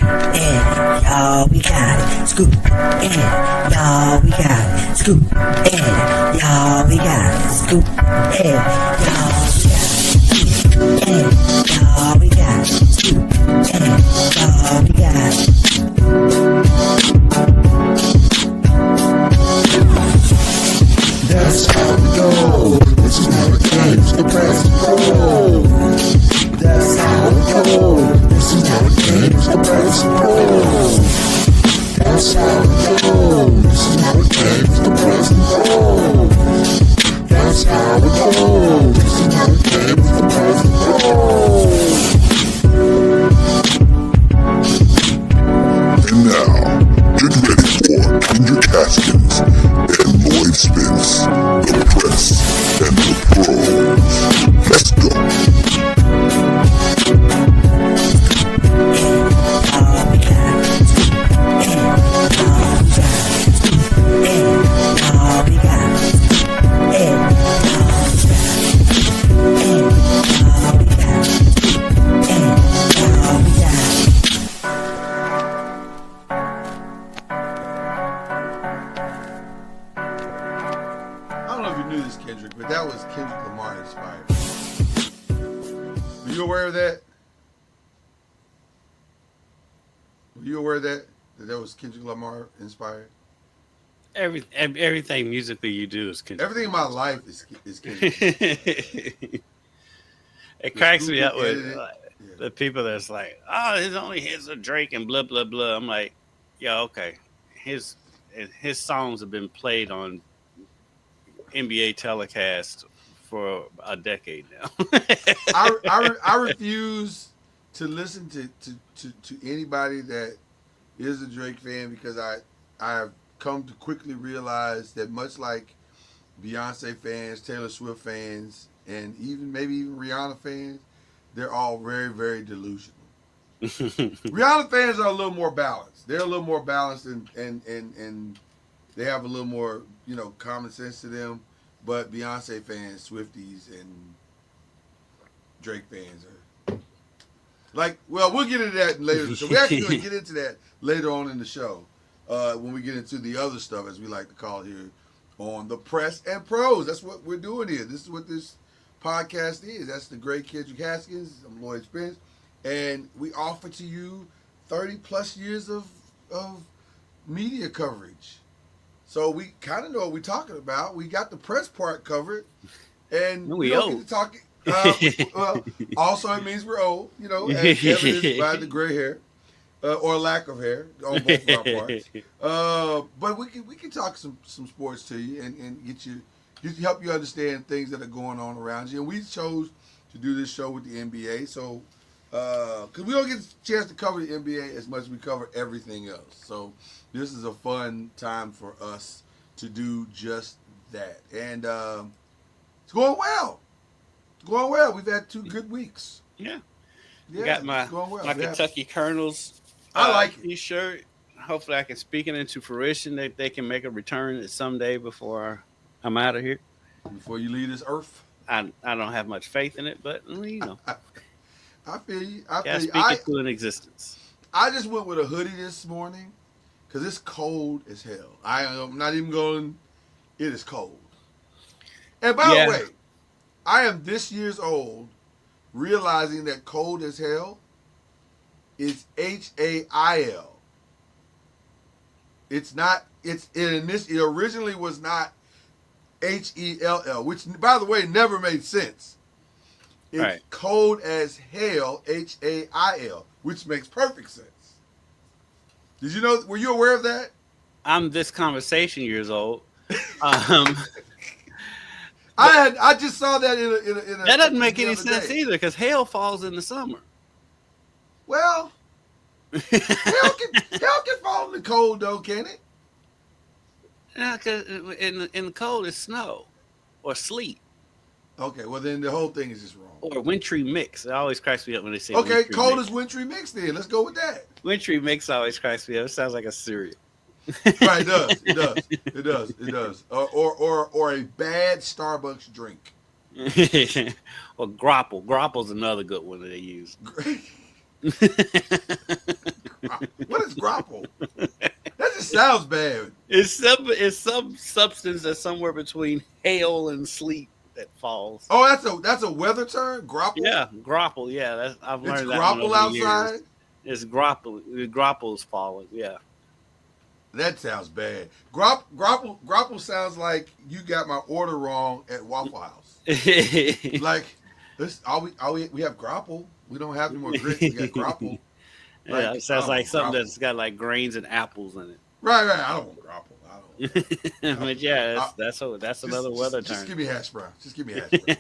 and y'all, we got it. Scoop, and y'all, we got it. Scoop, and y'all, we got it. Scoop, and y'all, we got it. And y'all, we got it. Scoop, and y'all, we got it. That's how we go. This is how it came to the press and pros. That's how it goes. This is how it came to the press and pros. That's how it goes. This is how it came to the press and pros. That's how it goes. This is how it came to the press and pros. And now, get ready for Kendrick Haskins and Lloyd Spence, the press and the pros. Let's go. I don't know if you knew this, Kendrick, but that was Kendrick Lamar inspired. Were you aware of that? Were you aware of that? That was Kendrick Lamar inspired? Everything musically you do is Kendrick. Everything in my life is Kendrick. It cracks me up with edited. the people that's like, oh, his only hits are Drake and blah blah blah. I'm like, yeah, okay. His songs have been played on NBA telecast for a decade now. I refuse to listen to anybody that is a Drake fan because I have come to quickly realize that much like Beyonce fans, Taylor Swift fans, and maybe even Rihanna fans, they're all very, very delusional. Rihanna fans are a little more balanced. They're a little more balanced and they have a little more, common sense to them. But Beyonce fans, Swifties, and Drake fans are we'll get into that later. So we're actually going to get into that later on in the show when we get into the other stuff, as we like to call it here on the Press and Pros. That's what we're doing here. This is what this podcast is. That's the great Kendrick Haskins. I'm Lloyd Spence. And we offer to you 30 plus years of media coverage. So we kind of know what we're talking about. We got the press part covered. And we don't old. get to talk. Also, it means we're old, as evidenced by the gray hair. Or lack of hair on both of our parts. But we can talk some sports to you and get you help you understand things that are going on around you. And we chose to do this show with the NBA, so because we don't get a chance to cover the NBA as much as we cover everything else. So this is a fun time for us to do just that. And it's going well. It's going well. We've had 2 good weeks. Yeah. Yeah, Got my it's going well. Kentucky Colonels I like it. T-shirt. Hopefully I can speak it into fruition that they can make a return someday before I'm out of here. Before you leave this earth. I don't have much faith in it, but I feel you. gotta speak it to an existence. I just went with a hoodie this morning because it's cold as hell. I'm not even going. It is cold. And by the way, I am this years old, realizing that cold as hell is HAIL. It's not. It originally was not HELL, which by the way never made sense. It's right. Cold as hell, HAIL, which makes perfect sense. Did you know? Were you aware of that? I'm this conversation years old. I just saw that in a that doesn't make any sense either because hail falls in the summer. Well, hell can fall in the cold though, can it? Yeah, because in the cold it's snow or sleet. Okay, well then the whole thing is just wrong. Or wintry mix. It always cracks me up when they say okay, cold mix. is wintry mix then. Let's go with that. Wintry mix always cracks me up. It sounds like a cereal. Right, it does. Or a bad Starbucks drink. Or grapple. Grapple's another good one that they use. What is grapple? That just sounds bad. It's some substance that's somewhere between hail and sleet that falls. Oh, that's a weather term. Grapple. Yeah, grapple. Yeah, I've It's learned that one grapple over the years. outside. It's grapple. Grapple's falling. Yeah. That sounds bad. Grapple sounds like you got my order wrong at Waffle House. Like this, we have grapple. We don't have any more grits. We got grapple. Like, Yeah, it sounds I don't like want something grapple. that's got like grains and apples in it. Right. I don't want grapple. I don't. But yeah, that's another weather term. Just give me hash brown. Just give me hash brown.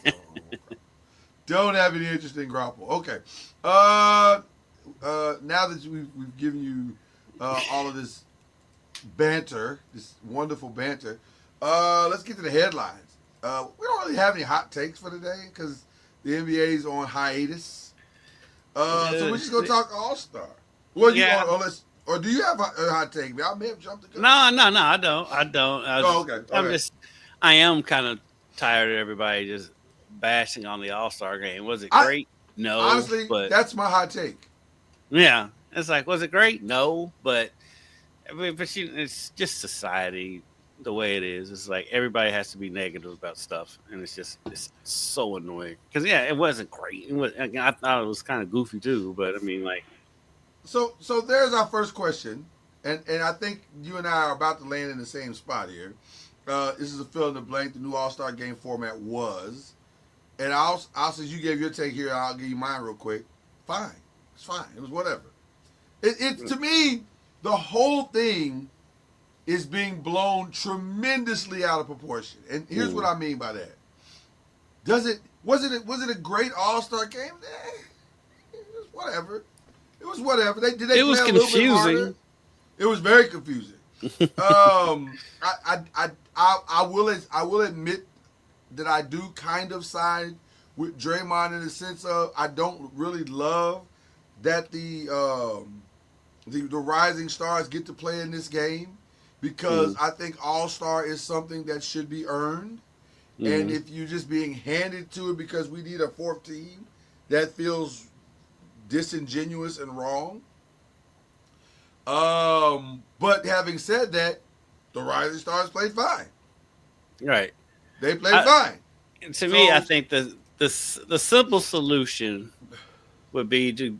Don't have any interest in grapple. Okay. Now that we've given you all of this banter, this wonderful banter, let's get to the headlines. We don't really have any hot takes for today because the NBA's on hiatus. So we're just gonna talk All Star. Well, Yeah. or do you have a hot take? I may have jumped the gun. No, I don't. Okay. I am kind of tired of everybody just bashing on the All Star game. Was it I- great? No. Honestly, but that's my hot take. yeah, it's like, was it great? No, but it's just society the way it is. It's like everybody has to be negative about stuff, and it's so annoying. Because yeah, it wasn't great. I thought it was kind of goofy too, but I mean, like, So there's our first question, and I think you and I are about to land in the same spot here. This is a fill in the blank. The new All Star Game format was, and I'll since you gave your take here, I'll give you mine real quick. Fine, it's fine. It was whatever. It to me, the whole thing is being blown tremendously out of proportion, and here's what I mean by that. Was it a great All Star game? It was whatever. It was whatever. It was confusing. It was very confusing. I will admit that I do kind of side with Draymond in the sense of I don't really love that the rising stars get to play in this game because I think All Star is something that should be earned. And if you're just being handed to it because we need a fourth team, that feels disingenuous and wrong. But having said that, the Rising Stars played fine. right. They played fine. To me, I think the simple solution would be to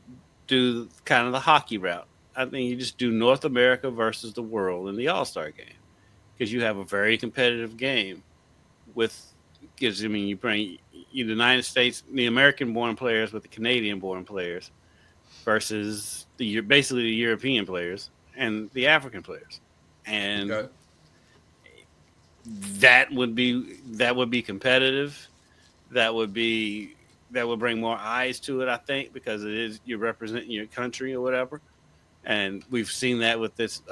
do kind of the hockey route. I think you just do North America versus the world in the All Star game because you have a very competitive game. You bring the United States, the American-born players with the Canadian-born players versus basically the European players and the African players, and that would be competitive. That would bring more eyes to it, I think, because it is you're representing your country or whatever. And we've seen that with this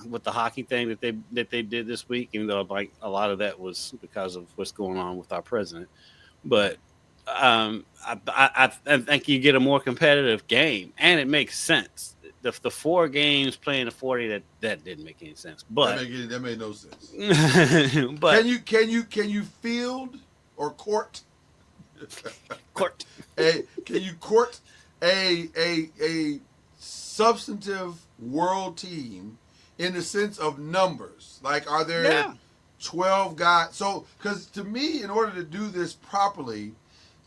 with the hockey thing that they did this week, even though like a lot of that was because of what's going on with our president. But I think you get a more competitive game, and it makes sense. The 4 games playing the 40 that didn't make any sense. But that made no sense. but can you field or court? Can you court a substantive world team in the sense of numbers? Like, are there 12 guys? So, because to me, in order to do this properly,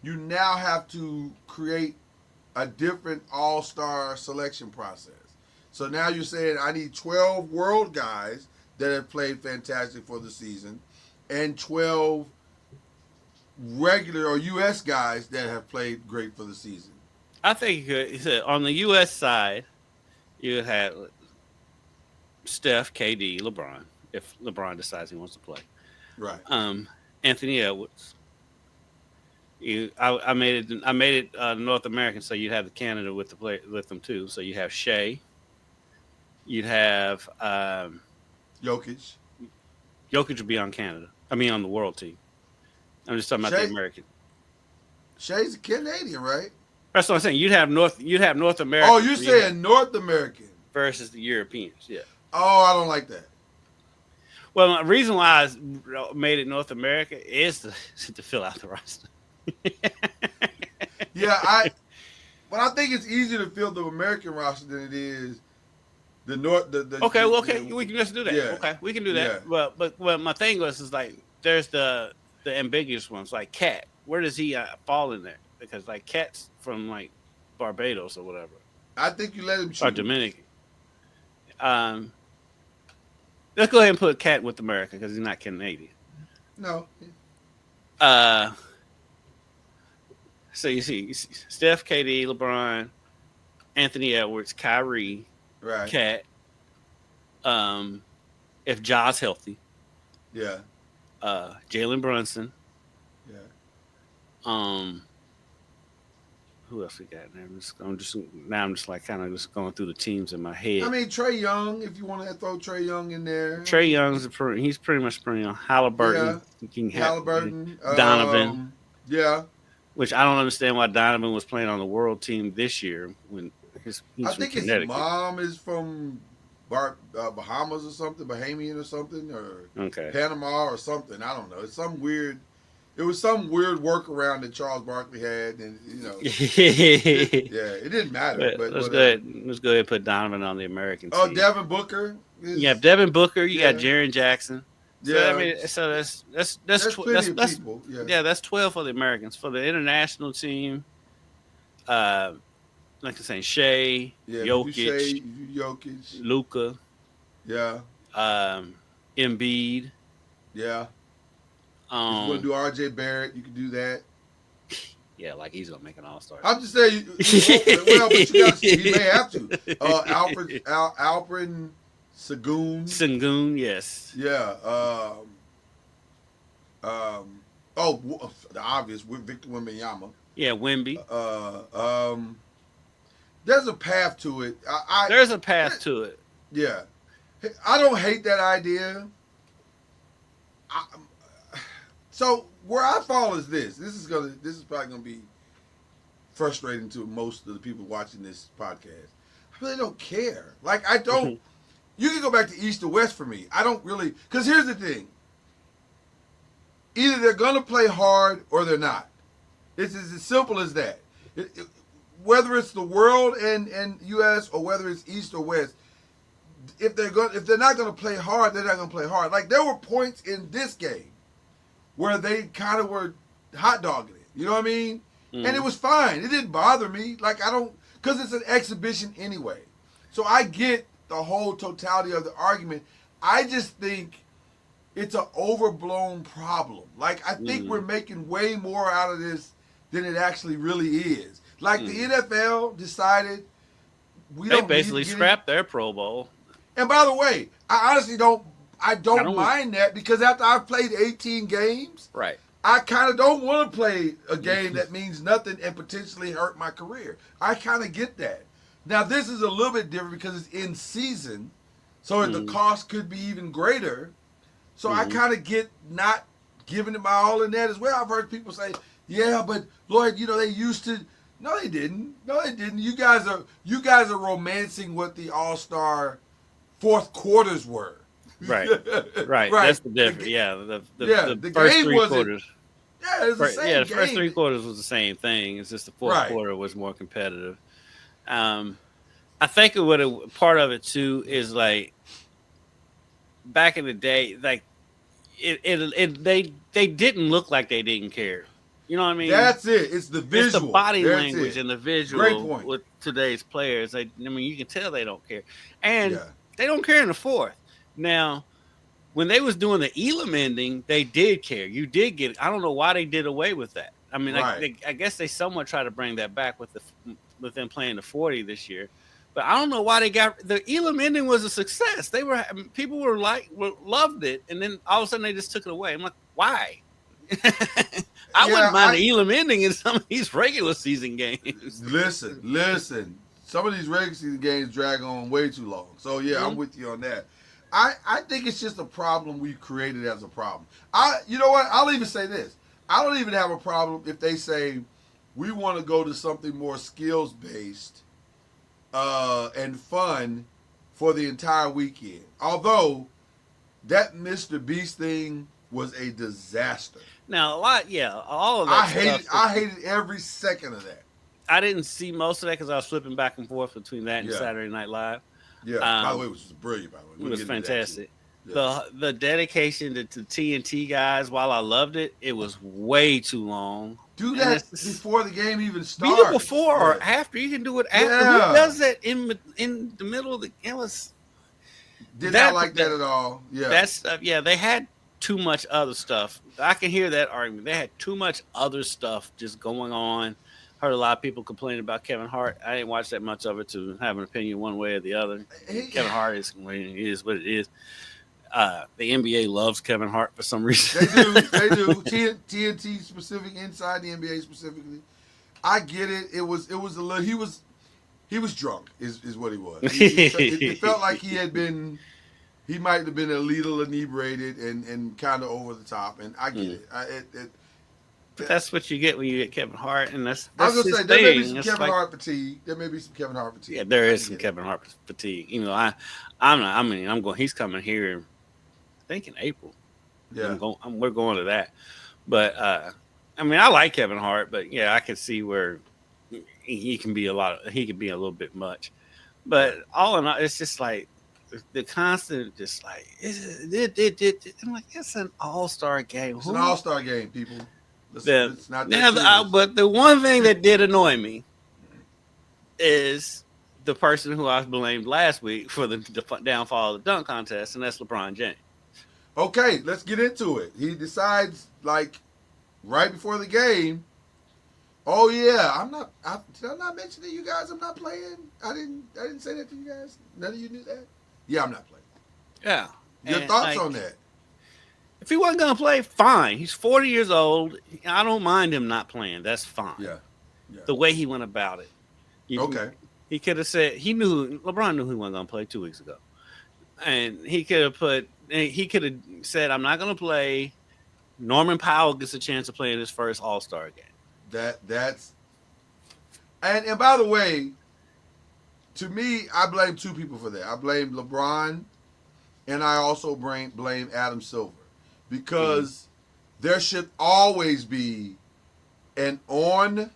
you now have to create a different all-star selection process. So now you're saying I need 12 world guys that have played fantastic for the season and 12 regular or U.S. guys that have played great for the season. I think he said on the U.S. side, you had Steph, KD, LeBron, if LeBron decides he wants to play. Right. Anthony Edwards. I made it North American, so you'd have the Canada with them too. So you have Shea. You'd have Jokic. Jokic would be on Canada. I mean on the world team. I'm just talking about the American. Shea's a Canadian, right? That's what I'm saying. You'd have North America. Oh, you're saying North American versus the Europeans, yeah. Oh, I don't like that. Well, the reason why I made it North America is to fill out the roster. Yeah, But I think it's easier to fill the American roster than it is the North. Okay, well, okay, we can just do that. Yeah. Okay, we can do Yeah. that. But my thing is like there's the ambiguous ones like Cat. Where does he fall in there? Because like Cat's from like Barbados or whatever I think you let him or choose. Dominican. Let's go ahead and put Cat with America because he's not Canadian. No. So you see Steph, KD, LeBron, Anthony Edwards, Kyrie, Right. Cat. If Ja's healthy, Yeah. Jalen Brunson. Yeah. Who else we got? I'm just like kind of just going through the teams in my head. I mean, Trey Young, if you want to throw Trey Young in there. Trey Young's he's pretty much perennial. Halliburton, you can have Halliburton. Donovan. Yeah. Which I don't understand why Donovan was playing on the world team this year when he's I from think his Connecticut. mom is from Bahamas or something, Bahamian or something, or Okay. Panama or something. I don't know. It's some weird. It was some weird workaround that Charles Barkley had, and it didn't matter. But let's go ahead and put Donovan on the American team. Oh, Devin Booker. You have Devin Booker. You got Jaren Jackson. So, Yeah. I mean, so that's plenty of people. Yeah. that's 12 for the Americans. For the international team, like I say, Shea, Jokic, Luka, yeah, Embiid. yeah. If you want to do R.J. Barrett, you can do that. Yeah, like he's gonna make an All-Star. I'm just saying. Well, but you got he may have to. Alfred Sengun, yes. Yeah. The obvious with Victor Wembanyama. Yeah, Wemby. There's a path to it. There's a path to it. Yeah. I don't hate that idea. So where I fall is this. This is probably gonna be frustrating to most of the people watching this podcast. I really don't care. Like I don't. You can go back to East or West for me. I don't really, because here's the thing. Either they're gonna play hard or they're not. It's as simple as that. Whether it's the world and U.S. or whether it's East or West, if they're not gonna play hard, they're not gonna play hard. Like there were points in this game where they kind of were hot dogging it. You know what I mean? Mm. And it was fine. It didn't bother me. Like because it's an exhibition anyway. So I get the whole totality of the argument. I just think it's an overblown problem. Like I think we're making way more out of this than it actually really is. Like the NFL decided they basically scrapped their Pro Bowl. And by the way, I honestly don't mind that because after I've played 18 games, right, I kind of don't want to play a game that means nothing and potentially hurt my career. I kind of get that. Now, this is a little bit different because it's in season, so the cost could be even greater. So I kind of get not giving it my all in that as well. I've heard people say, yeah, but Lloyd, they used to. No, they didn't. No, they didn't. You guys are romancing what the All-Star fourth quarters were. Right. Right. That's the difference. Yeah. The first game 3 quarters. Yeah, it's the same game. The first 3 quarters was the same thing. It's just the fourth quarter was more competitive. I think part of it too is like back in the day, like they didn't look like they didn't care. You know what I mean? That's it. It's the visual. It's the body language and the visual. Great point. With today's players. You can tell they don't care. And they don't care in the fourth. Now, when they was doing the Elam ending, they did care. You did get it. I don't know why they did away with that. I mean, I guess they somewhat try to bring that back with them playing the 40 this year. But I don't know why they got the Elam ending was a success. People loved it, and then all of a sudden they just took it away. I'm like, why? I wouldn't mind the Elam ending in some of these regular season games. Listen. Some of these regular season games drag on way too long. So I'm with you on that. I think it's just a problem we've created as a problem. You know what? I'll even say this. I don't even have a problem if they say we want to go to something more skills based and fun for the entire weekend. Although that Mr. Beast thing was a disaster. Now all of that. I hated every second of that. I didn't see most of that because I was flipping back and forth between that and Yeah. Saturday Night Live. Yeah. By the way, Um, it was brilliant. By the way, it we'll was get into that too. fantastic. Yeah. The dedication to TNT guys, while I loved it, it was way too long. Do And that it's just, before the game even be it starts. before Yeah. or after. You can do it after. Who Yeah. does that in the middle of the? It was Did that not like that at all. Yeah. that stuff. Yeah, they had too much other stuff. I can hear that argument. They had too much other stuff just going on. Heard a lot of people complaining about Kevin Hart. I didn't watch that much of it to have an opinion one way or the other. Kevin Hart is what it is. The NBA loves Kevin Hart for some reason. They do. They do. TNT specific inside the NBA specifically. I get it. It was a little. He was drunk. Is what he was. It felt like he had been. He might have been a little inebriated and kind of over the top. And I get it. But that's what you get when you get Kevin Hart, and that's I was his gonna say there may be thing. some It's Kevin like, Hart fatigue. There may be some Kevin Hart fatigue. yeah, there I is get some it. Kevin Hart fatigue. You know, I'm not. I mean, I'm going. He's coming here. I think in April. Yeah. We're going to that. But I mean, I like Kevin Hart, but yeah, I can see where he can be he can be a little bit much. But all in all, it's just like the constant, just like I'm like, it's an all-star game. It's an all-star game, people. It's not Now, that serious. but the one thing that did annoy me is the person who I blamed last week for the downfall of the dunk contest, and that's LeBron James. Okay, let's get into it. He decides, like, right before the game, oh yeah, did I not mention to you guys I'm not playing? I didn't say that to you guys. None of you knew that? Yeah, I'm not playing. Yeah. Your And, thoughts like, on that? if he wasn't gonna play, fine. He's 40 years old. I don't mind him not playing. That's fine. Yeah. The way he went about it. Okay. He could have said LeBron knew he wasn't gonna play 2 weeks ago, and he could have said, "I'm not gonna play." Norman Powell gets a chance to play in his first All-Star game. That's and by the way, to me, I blame two people for that. I blame LeBron, and I also blame Adam Silver, because there should always be an on-site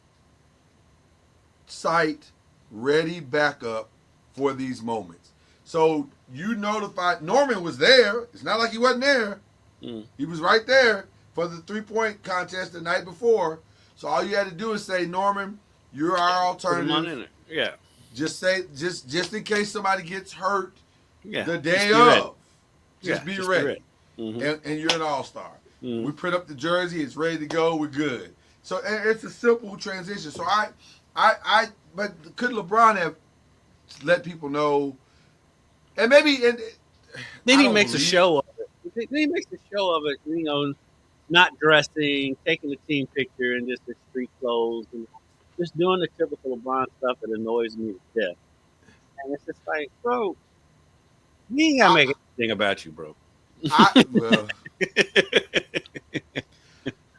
ready backup for these moments. So you notified Norman was there. It's not like he wasn't there. He was right there for the 3-point contest the night before. So all you had to do is say, Norman, you're our alternative. Yeah. Just in case somebody gets hurt Yeah. the day Just be ready. of. Just be Be ready. ready. Mhm. And you're an all-star. Mhm. We print up the jersey. It's ready to go. We're good. So and it's a simple transition. So but could LeBron have let people know? And maybe Then he makes a show of it. Then he makes a show of it, you know, not dressing, taking the team picture in just the street clothes, and just doing the typical LeBron stuff that annoys me to death. And it's just like, bro, you ain't gotta make anything about you, bro. Well,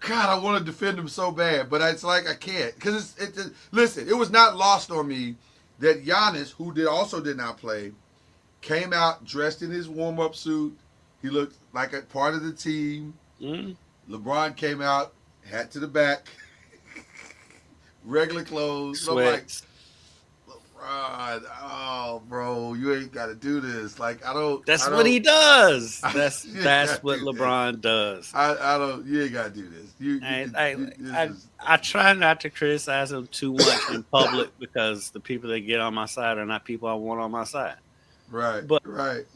God, I want to defend him so bad, but it's like I can't, because listen, it was not lost on me that Giannis, who also did not play, came out dressed in his warm-up suit. He looked like a part of the team. LeBron came out, hat to the back, regular clothes. So I'm like, LeBron, oh, bro, you ain't got to do this. Like, That's what he does. That's what do LeBron does. I don't. You ain't got to do this. I try not to criticize him too much in public, because the people that get on my side are not people I want on my side. Right. But right.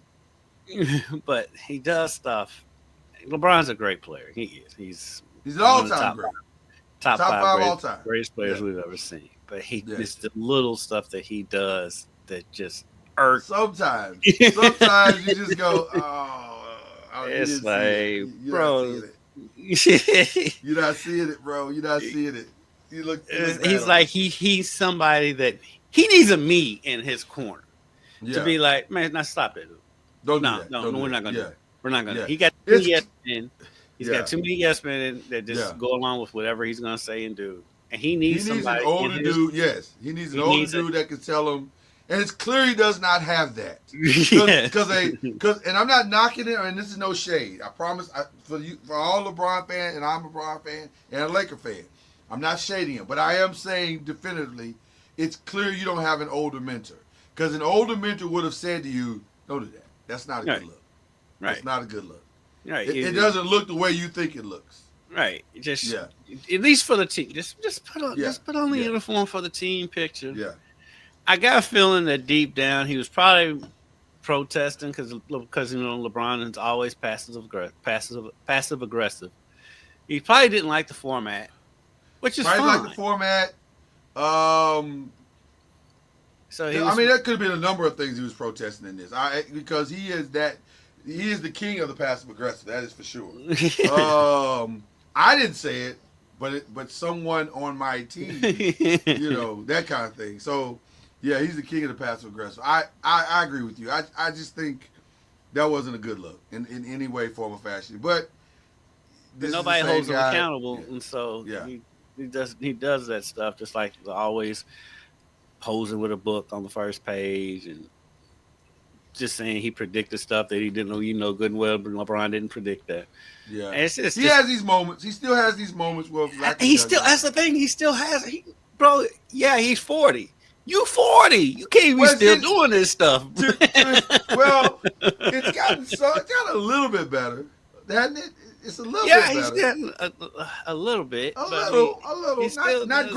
But he does stuff. LeBron's a great player. He is. He's an all-time great. Top five all-time. Greatest players we've ever seen. But it's the little stuff that he does that just irks. Sometimes you just go, it's like, bro, you're not seeing it, bro. You're not seeing it. He's like he's somebody that he needs a me in his corner to be like, man, now stop it. We're not gonna do it. We're not gonna. Yeah. He got too many yes men. He's got too many yes men that just go along with whatever he's gonna say and do. And he needs somebody. An older dude. Yes, he needs an older dude that can tell him. And it's clear he does not have that. Because and I'm not knocking it, and this is no shade. I promise. For all LeBron fans, and I'm a LeBron fan and a Laker fan, I'm not shading him, but I am saying definitively, it's clear you don't have an older mentor. Because an older mentor would have said to you, don't do that. That's not a Right. good look. Right. That's not a good look. Right. It doesn't look the way you think it looks. Right. Just Yeah. at least for the team. Just put on Yeah. just put on the Yeah. uniform for the team picture. Yeah. I got a feeling that deep down he was probably protesting because LeBron is always passive aggressive. He probably didn't like the format, which is Probably fine. like the format. So I mean, that could have been a number of things he was protesting in this. Because he is the king of the passive aggressive. That is for sure. I didn't say it, but someone on my team, that kind of thing. So, yeah, he's the king of the passive aggressive. I agree with you. I just think that wasn't a good look in any way, form, or fashion. But nobody holds him accountable, yeah. and so Yeah. he does that stuff just like always posing with a book on the first page and just saying he predicted stuff that he didn't know. Good and well, but LeBron didn't predict that. Yeah, and it's just, he has these moments. He still has these moments where that's the thing. He still has, bro. Yeah, he's 40. You 40. You can't be still doing this stuff. Well, it's gotten a little bit better, hasn't it? It's a little bit better. Yeah, he's getting a little bit. A little. Not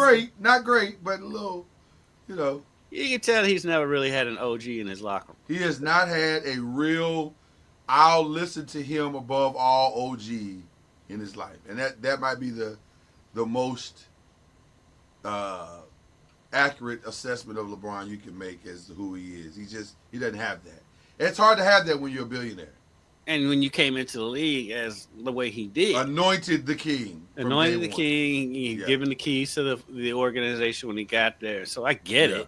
great, but a little. You can tell he's never really had an OG in his locker room. He has not had a real, I'll listen to him above all OG in his life. And that might be the most accurate assessment of LeBron you can make as to who he is. He doesn't have that. It's hard to have that when you're a billionaire. And when you came into the league as the way he did. Anointed the king. He given the keys to the organization when he got there. So I get it. Yeah.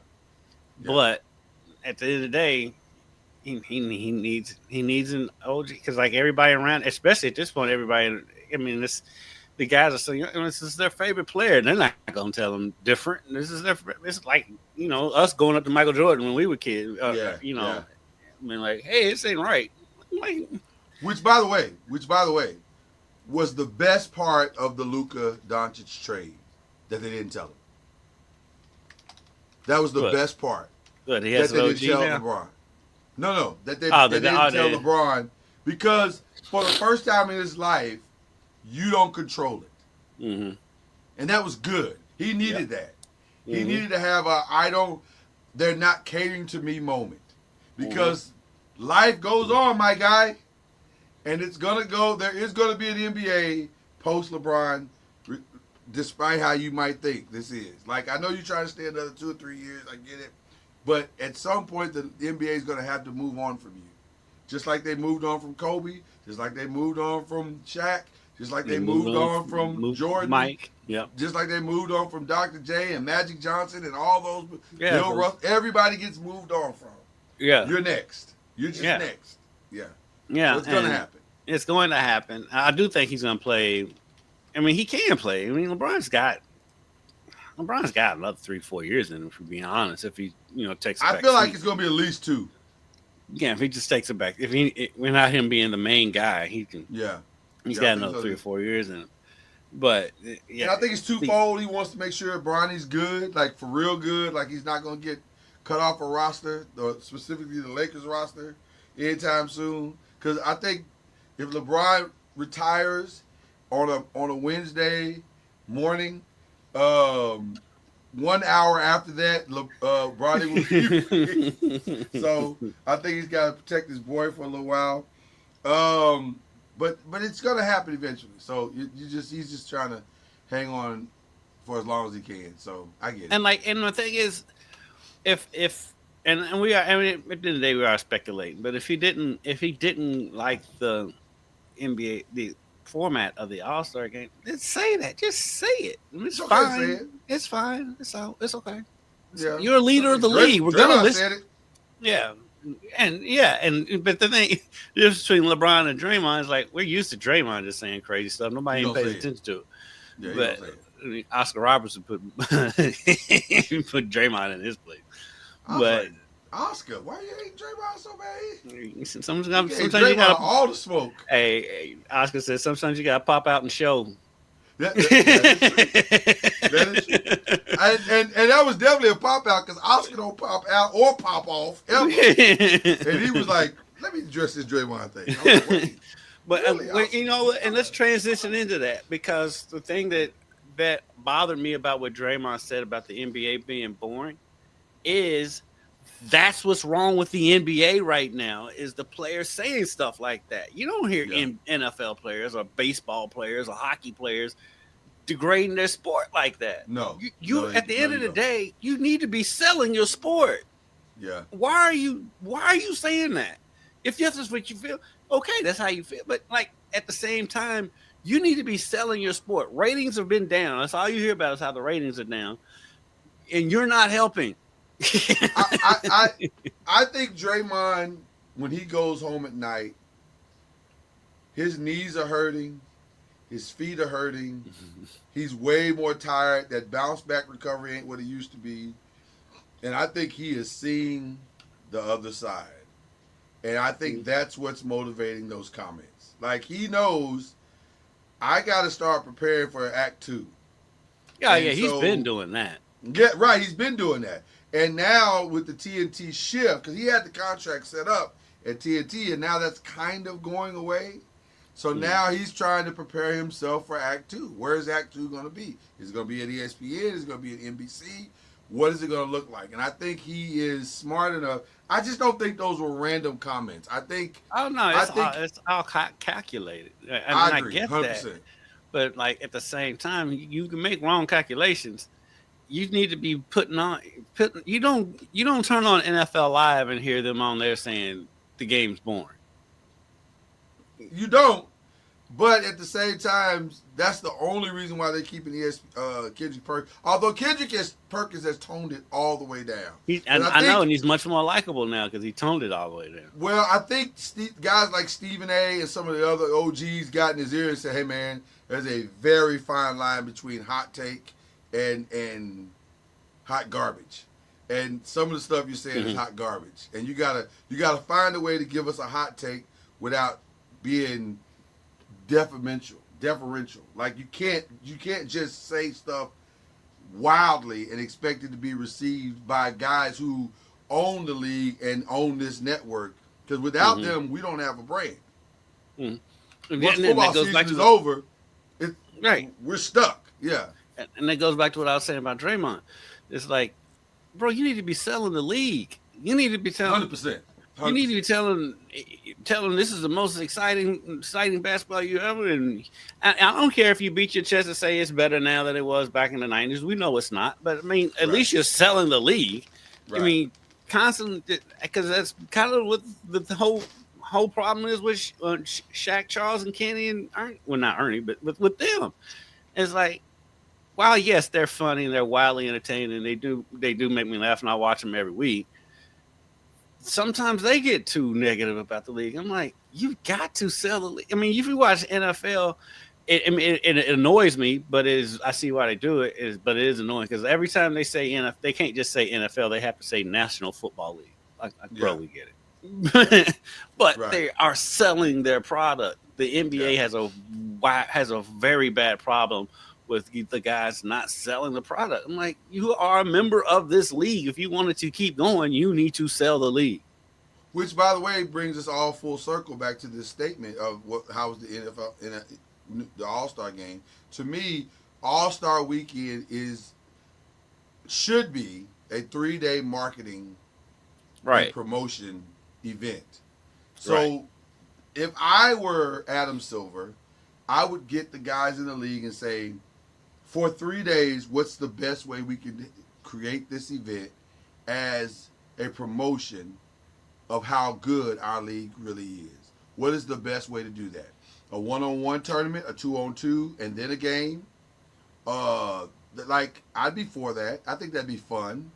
But at the end of the day, he needs an OG because like everybody around, especially at this point, everybody. I mean, the guys are saying this is their favorite player. They're not gonna tell them different. It's like us going up to Michael Jordan when we were kids. I mean, like, hey, this ain't right. Like, which by the way, was the best part of the Luka Doncic trade that they didn't tell him. That was the best part. But he has that they didn't tell now? LeBron. No, that they didn't tell LeBron because for the first time in his life, you don't control it, and that was good. He needed that. He needed to have they're not catering to me moment because life goes on, my guy, and it's gonna go. There is gonna be an NBA post LeBron. Despite how you might think this is. Like, I know you're trying to stay another 2 or 3 years. I get it. But at some point, the NBA is going to have to move on from you. Just like they moved on from Kobe. Just like they moved on from Shaq. Just like they moved on from Jordan. Mike. Yep. Just like they moved on from Dr. J and Magic Johnson and all those. Yeah, Bill Russell. Everybody gets moved on from. Yeah. You're next. You're just next. Yeah. Yeah. So it's going to happen. It's going to happen. I do think he's going to play. I mean, he can play. I mean, LeBron's got another 3-4 years in him, for being honest. If he, takes it back. I feel like it's going to be at least 2. Yeah, if he just takes it back. Without him being the main guy, he can. Yeah. He's got another 3 or 4 years in him. But yeah, and I think it's twofold. He wants to make sure Bronny's good, like for real good, like he's not going to get cut off a roster, or specifically the Lakers roster, anytime soon. Because I think if LeBron retires on a Wednesday morning, 1 hour after that, Bronny will be free. So I think he's got to protect his boy for a little while. But it's gonna happen eventually. So he's just trying to hang on for as long as he can. So I get it. And the thing is, if we are, I mean, at the end of the day we are speculating. But if he didn't like the NBA the format of the All-Star game, just say that. Just say it. It's okay fine. to say it. It's fine. It's okay. Yeah. You're a leader of the league. We're gonna listen. Said it. Yeah. But the thing, the difference between LeBron and Draymond is like we're used to Draymond just saying crazy stuff. Nobody even pays attention to it. Yeah, but Oscar Robertson put Draymond in his place. But Oscar, why you hate Draymond so bad? Sometimes you gotta all the smoke. Hey, Oscar says sometimes you gotta pop out and show. That is true. And that was definitely a pop out because Oscar don't pop out or pop off ever. And he was like, "Let me address this Draymond thing." I was like, "Wait, But really, Oscar? you know what? And let's transition into that because the thing that bothered me about what Draymond said about the NBA being boring is that's what's wrong with the NBA right now is the players saying stuff like that. You don't hear NFL players or baseball players or hockey players degrading their sport like that. No, you at the end of the day, you need to be selling your sport. Yeah. Why are you saying that? If this is what you feel, okay, that's how you feel. But like at the same time, you need to be selling your sport. Ratings have been down. That's all you hear about is how the ratings are down. And you're not helping. I think Draymond, when he goes home at night, his knees are hurting, his feet are hurting, he's way more tired. That bounce back recovery ain't what it used to be. And I think he is seeing the other side. And I think that's what's motivating those comments. Like he knows I got to start preparing for Act 2. Yeah, he's been doing that. Yeah, right, he's been doing that. And now with the TNT shift, because he had the contract set up at TNT, and now that's kind of going away. So now he's trying to prepare himself for Act 2. Where is Act 2 going to be? Is it going to be at ESPN? Is it going to be at NBC? What is it going to look like? And I think he is smart enough. I just don't think those were random comments. I think. Oh no, it's all calculated. I agree, get 100%. that. But like at the same time, you can make wrong calculations. You need to be putting. You don't turn on NFL Live and hear them on there saying the game's boring. You don't. But at the same time, that's the only reason why they're keeping Kendrick Perkins. Although Kendrick Perkins has toned it all the way down. I know, and he's much more likable now because he toned it all the way down. Well, I think guys like Stephen A. and some of the other OGs got in his ear and said, "Hey, man, there's a very fine line between hot take and hot garbage. And some of the stuff you're saying is hot garbage. And you gotta find a way to give us a hot take without being deferential. Like you can't just say stuff wildly and expect it to be received by guys who own the league and own this network. Because without them, we don't have a brand. Once football season is over, we're stuck. Yeah. And that goes back to what I was saying about Draymond. It's like, bro, you need to be selling the league. You need to be telling 100%. You need to be telling this is the most exciting basketball you ever. And I don't care if you beat your chest and say it's better now than it was back in the 90s. We know it's not, but I mean, at least you're selling the league. Right. I mean, constantly, because that's kind of what the whole problem is with Shaq, Charles, and Kenny and Ernie. Well, not Ernie, but with them, it's like, while yes, they're funny and they're wildly entertaining, and they do make me laugh, and I watch them every week. Sometimes they get too negative about the league. I'm like, you've got to sell the league. I mean, if you watch NFL, it annoys me, but I see why they do it. But it is annoying because every time they say NFL, they can't just say NFL. They have to say National Football League. Bro, we get it. But they are selling their product. The NBA has a very bad problem with the guys not selling the product. I'm like, you are a member of this league. If you wanted to keep going, you need to sell the league. Which, by the way, brings us all full circle back to this statement of how was the NFL the All-Star game. To me, All-Star Weekend should be a 3-day marketing and promotion event. So if I were Adam Silver, I would get the guys in the league and say, for 3 days, what's the best way we can create this event as a promotion of how good our league really is? What is the best way to do that? A one-on-one tournament, a 2-on-2, and then a game? I'd be for that. I think that'd be fun.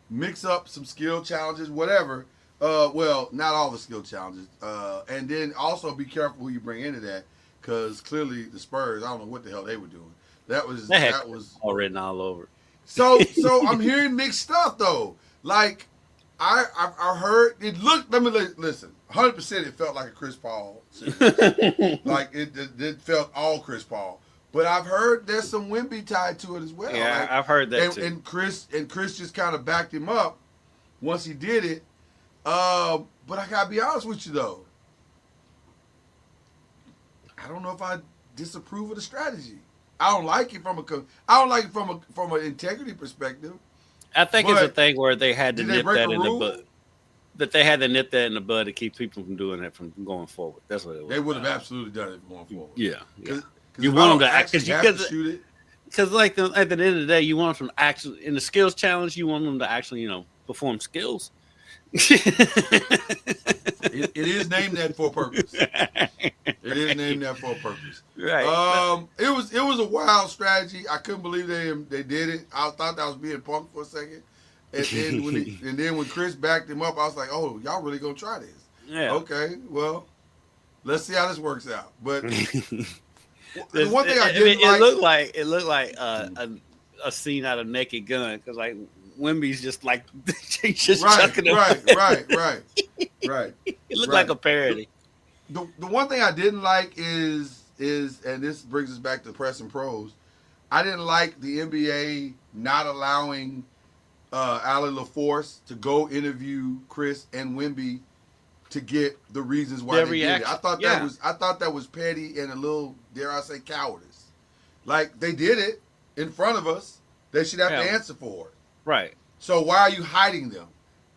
Mix up some skill challenges, whatever. Well, not all the skill challenges. And then also be careful who you bring into that. Because clearly the Spurs, I don't know what the hell they were doing. That was all written all over. So I'm hearing mixed stuff though. Like I heard it looked. Let me listen. 100% it felt like a Chris Paul series. Like it felt all Chris Paul. But I've heard there's some Wemby tied to it as well. Yeah, Like, I've heard that too. and Chris just kind of backed him up once he did it. But I gotta be honest with you though. I don't know if I disapprove of the strategy. I don't like it from an integrity perspective. I think it's a But thing where they had to did they nip break that a in the rule? bud. That they had to nip that in the bud to keep people from doing that from going forward. That's what it was. They would have absolutely done it going forward. Yeah. Cause You if want I them don't to act actually have to shoot it. because like at the end of the day, you want them to actually in the skills challenge. You want them to actually perform skills. It is named that for a purpose. It is named that for a purpose. Right. It was a wild strategy. I couldn't believe they did it. I thought that was being punked for a second, and then when Chris backed him up, I was like, oh, y'all really gonna try this? Yeah. Okay, well, let's see how this works out. But the It, one thing I it, didn't it looked like a scene out of Naked Gun because like Wimby's just like he's just chucking them. right. It looked like a parody. The one thing I didn't like is and this brings us back to press and pros. I didn't like the NBA not allowing Allie LaForce to go interview Chris and Wemby to get the reasons why Their they did it. reaction. I thought that was petty and a little, dare I say, cowardice. Like they did it in front of us. They should have to answer for it. Right. So why are you hiding them?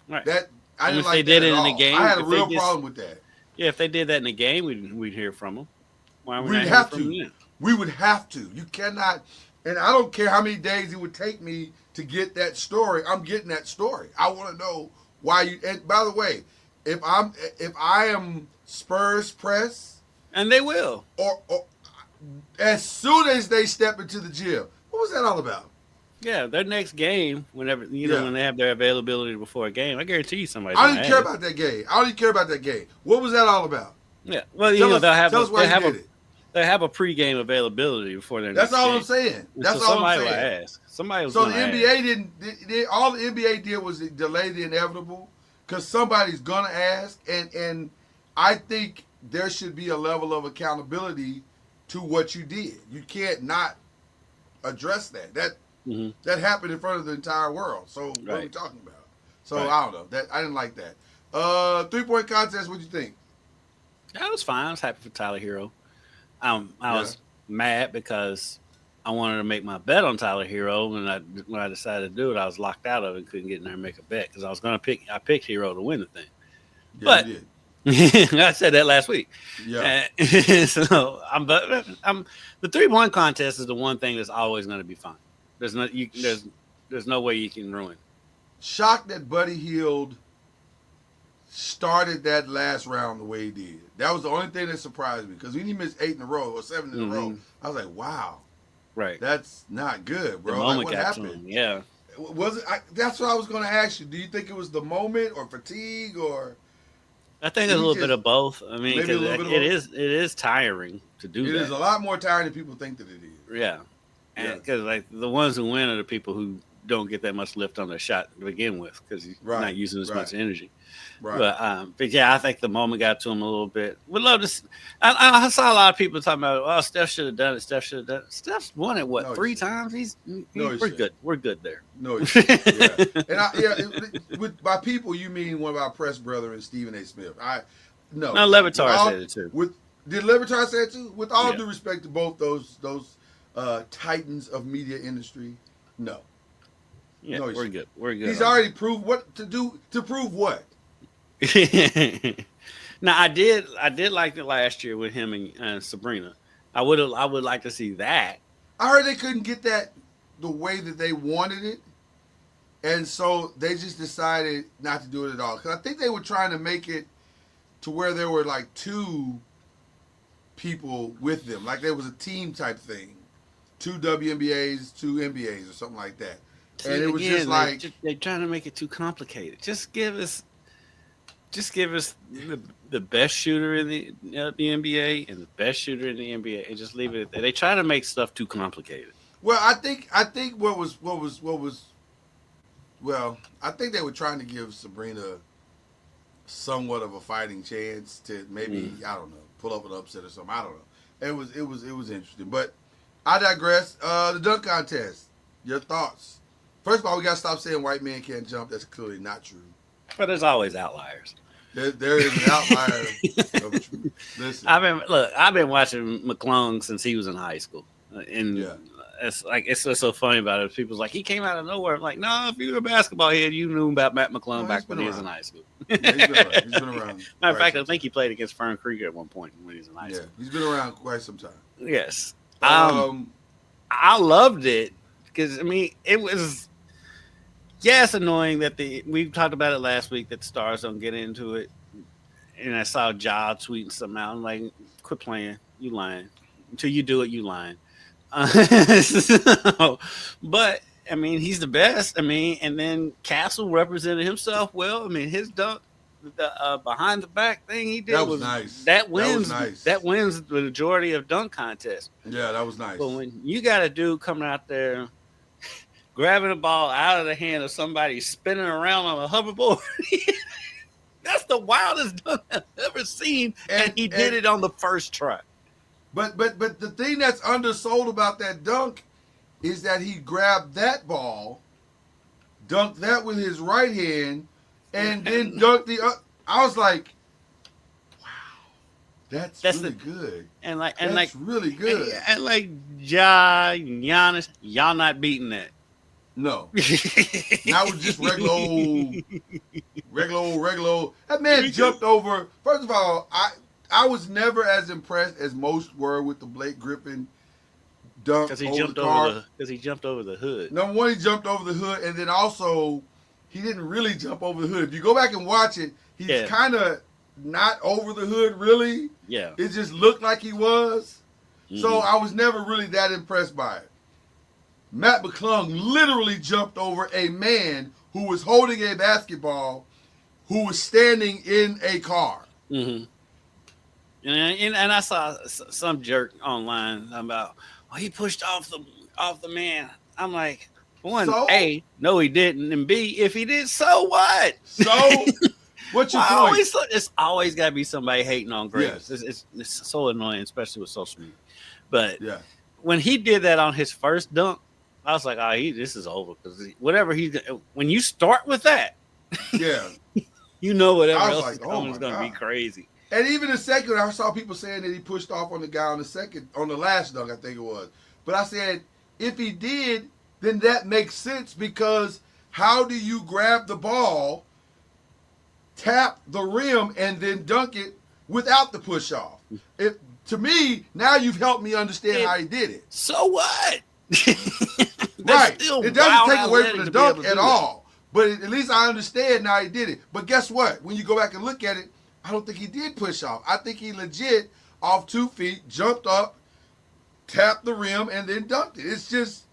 Right. That I And didn't if like they that did it at in the all. game, I had a if they real just- problem with that. Yeah, if they did that in the game, we'd hear from them. Why are we We'd not have hearing from to. them? We would have to. You cannot, and I don't care how many days it would take me to get that story. I'm getting that story. I want to know why you. And by the way, if I am Spurs press, And they will. or as soon as they step into the gym, what was that all about? Yeah, their next game, whenever Yeah. when they have their availability before a game, I guarantee you somebody. I don't even care about that game. I don't even care about that game. What was that all about? Yeah, well, Tell us, they'll have tell us why you did it. they have a pregame availability before their That's next all game. I'm saying. And That's so all I'm somebody will saying. ask. Somebody was So the gonna NBA ask. didn't. All the NBA did was delay the inevitable because somebody's gonna ask, and I think there should be a level of accountability to what you did. You can't not address that. Mhm. That happened in front of the entire world. So what are we Right. talking about? So Right. I don't know. That I didn't like that. 3-point contest. What'd you think? I was fine. I was happy for Tyler Hero. I was mad because I wanted to make my bet on Tyler Hero, and when I decided to do it, I was locked out of it and couldn't get in there and make a bet because I was going to pick. I picked Hero to win the thing. Yeah, But- you did. I said that last week. Yeah. So I'm the 3-point contest is the one thing that's always going to be fun. There's no way you can ruin. Shocked that Buddy Hield started that last round the way he did. That was the only thing that surprised me because when he missed 8 in a row or 7 in a row, I was like, wow, Right. that's not good, The bro. Like, moment what got to happened? him. Yeah. Was it? That's what I was going to ask you. Do you think it was the moment or fatigue or? I think there's a little bit of both. I mean, Maybe a because little bit of it is tiring to do It that. is a lot more tiring than people think that it is. Yeah, and because like the ones who win are the people who don't get that much lift on their shot to begin with because you're Right, not using as much right. energy. Right. But yeah, I think the moment got to him a little bit. Would love to. I saw a lot of people talking about, oh, Steph should have done it. Steph should have done it. Steph's won it No, he 3 shouldn't. times. No, he we're shouldn't. good. We're good there. No, it shouldn't. Yeah. And with by people you mean one of our press brethren, Stephen A. Smith. No. No, Levitar With all- said it too. Did Levitar say it too? With all Yeah. due respect to both those titans of media industry, no. Yeah, No, he we're shouldn't. good. We're good. He's already proved what to do. To prove what? Now I did like it last year with him and Sabrina. I would like to see that. I heard they couldn't get that the way that they wanted it, and so they just decided not to do it at all. Because I think they were trying to make it to where there were like 2 people with them, like there was a team type thing, 2 WNBAs, 2 NBAs, or something like that. See, And it was again, just like they're trying to make it too complicated. Just give us the best shooter in the NBA and the best shooter in the NBA, and just leave it at that. They try to make stuff too complicated. Well, I think what was well, I think they were trying to give Sabrina somewhat of a fighting chance to maybe I don't know pull up an upset or something. I don't know. It was interesting, but I digress. The dunk contest. Your thoughts? First of all, we got to stop saying white men can't jump. That's clearly not true. But there's always outliers. There is an outlier of truth. Listen, I've been watching McClung since he was in high school, and yeah. it's just so funny about it. People's like, he came out of nowhere. I'm like, no, if you were a basketball head, you knew about Matt McClung back when he was in high school. Yeah, he's been around. He's been around. Matter of fact, I think he played against Fern Krieger at one point when he was in high school. He's been around quite some time. Yes. I loved it because I mean it was it's annoying that we talked about it last week that the stars don't get into it, and I saw Ja tweeting something out. I'm like, quit playing, you lying. Until you do it, you lying. But I mean, he's the best. I mean, and then Castle represented himself well. I mean, his dunk, the behind the back thing he did was nice. That wins. Nice. That wins the majority of dunk contests. Yeah, that was nice. But when you got a dude coming out there grabbing the ball out of the hand of somebody spinning around on a hoverboard, that's the wildest dunk I've ever seen, and he did it on the first try. But the thing that's undersold about that dunk is that he grabbed that ball, dunked that with his right hand, and then dunked the other. I was like, wow, that's really good. And that's really good. And like Giannis, y'all not beating that. No. Now with just regular old. That man jumped over. First of all, I was never as impressed as most were with the Blake Griffin dunk because he jumped over the hood. Number one, he jumped over the hood, and then also he didn't really jump over the hood. If you go back and watch it, he's kind of not over the hood, really. Yeah. It just looked like he was. Mm-hmm. So I was never really that impressed by it. Matt McClung literally jumped over a man who was holding a basketball who was standing in a car. Mm-hmm. And I saw some jerk online about, he pushed off the man. I'm like, one, so? A, no, he didn't, and B, if he did, so what? So, what's your point? It's always got to be somebody hating on greatness. Yes. It's so annoying, especially with social media. But when he did that on his first dunk, I was like, this is over because when you start with that, you know whatever else is coming is going to be crazy. And even the second, I saw people saying that he pushed off on the guy on the last dunk, I think it was. But I said, if he did, then that makes sense because how do you grab the ball, tap the rim, and then dunk it without the push off? To me, now you've helped me understand how he did it. So what? Right. It doesn't take away from the dunk at all. But at least I understand now he did it. But guess what? When you go back and look at it, I don't think he did push off. I think he legit, off 2 feet, jumped up, tapped the rim, and then dunked it. It's just...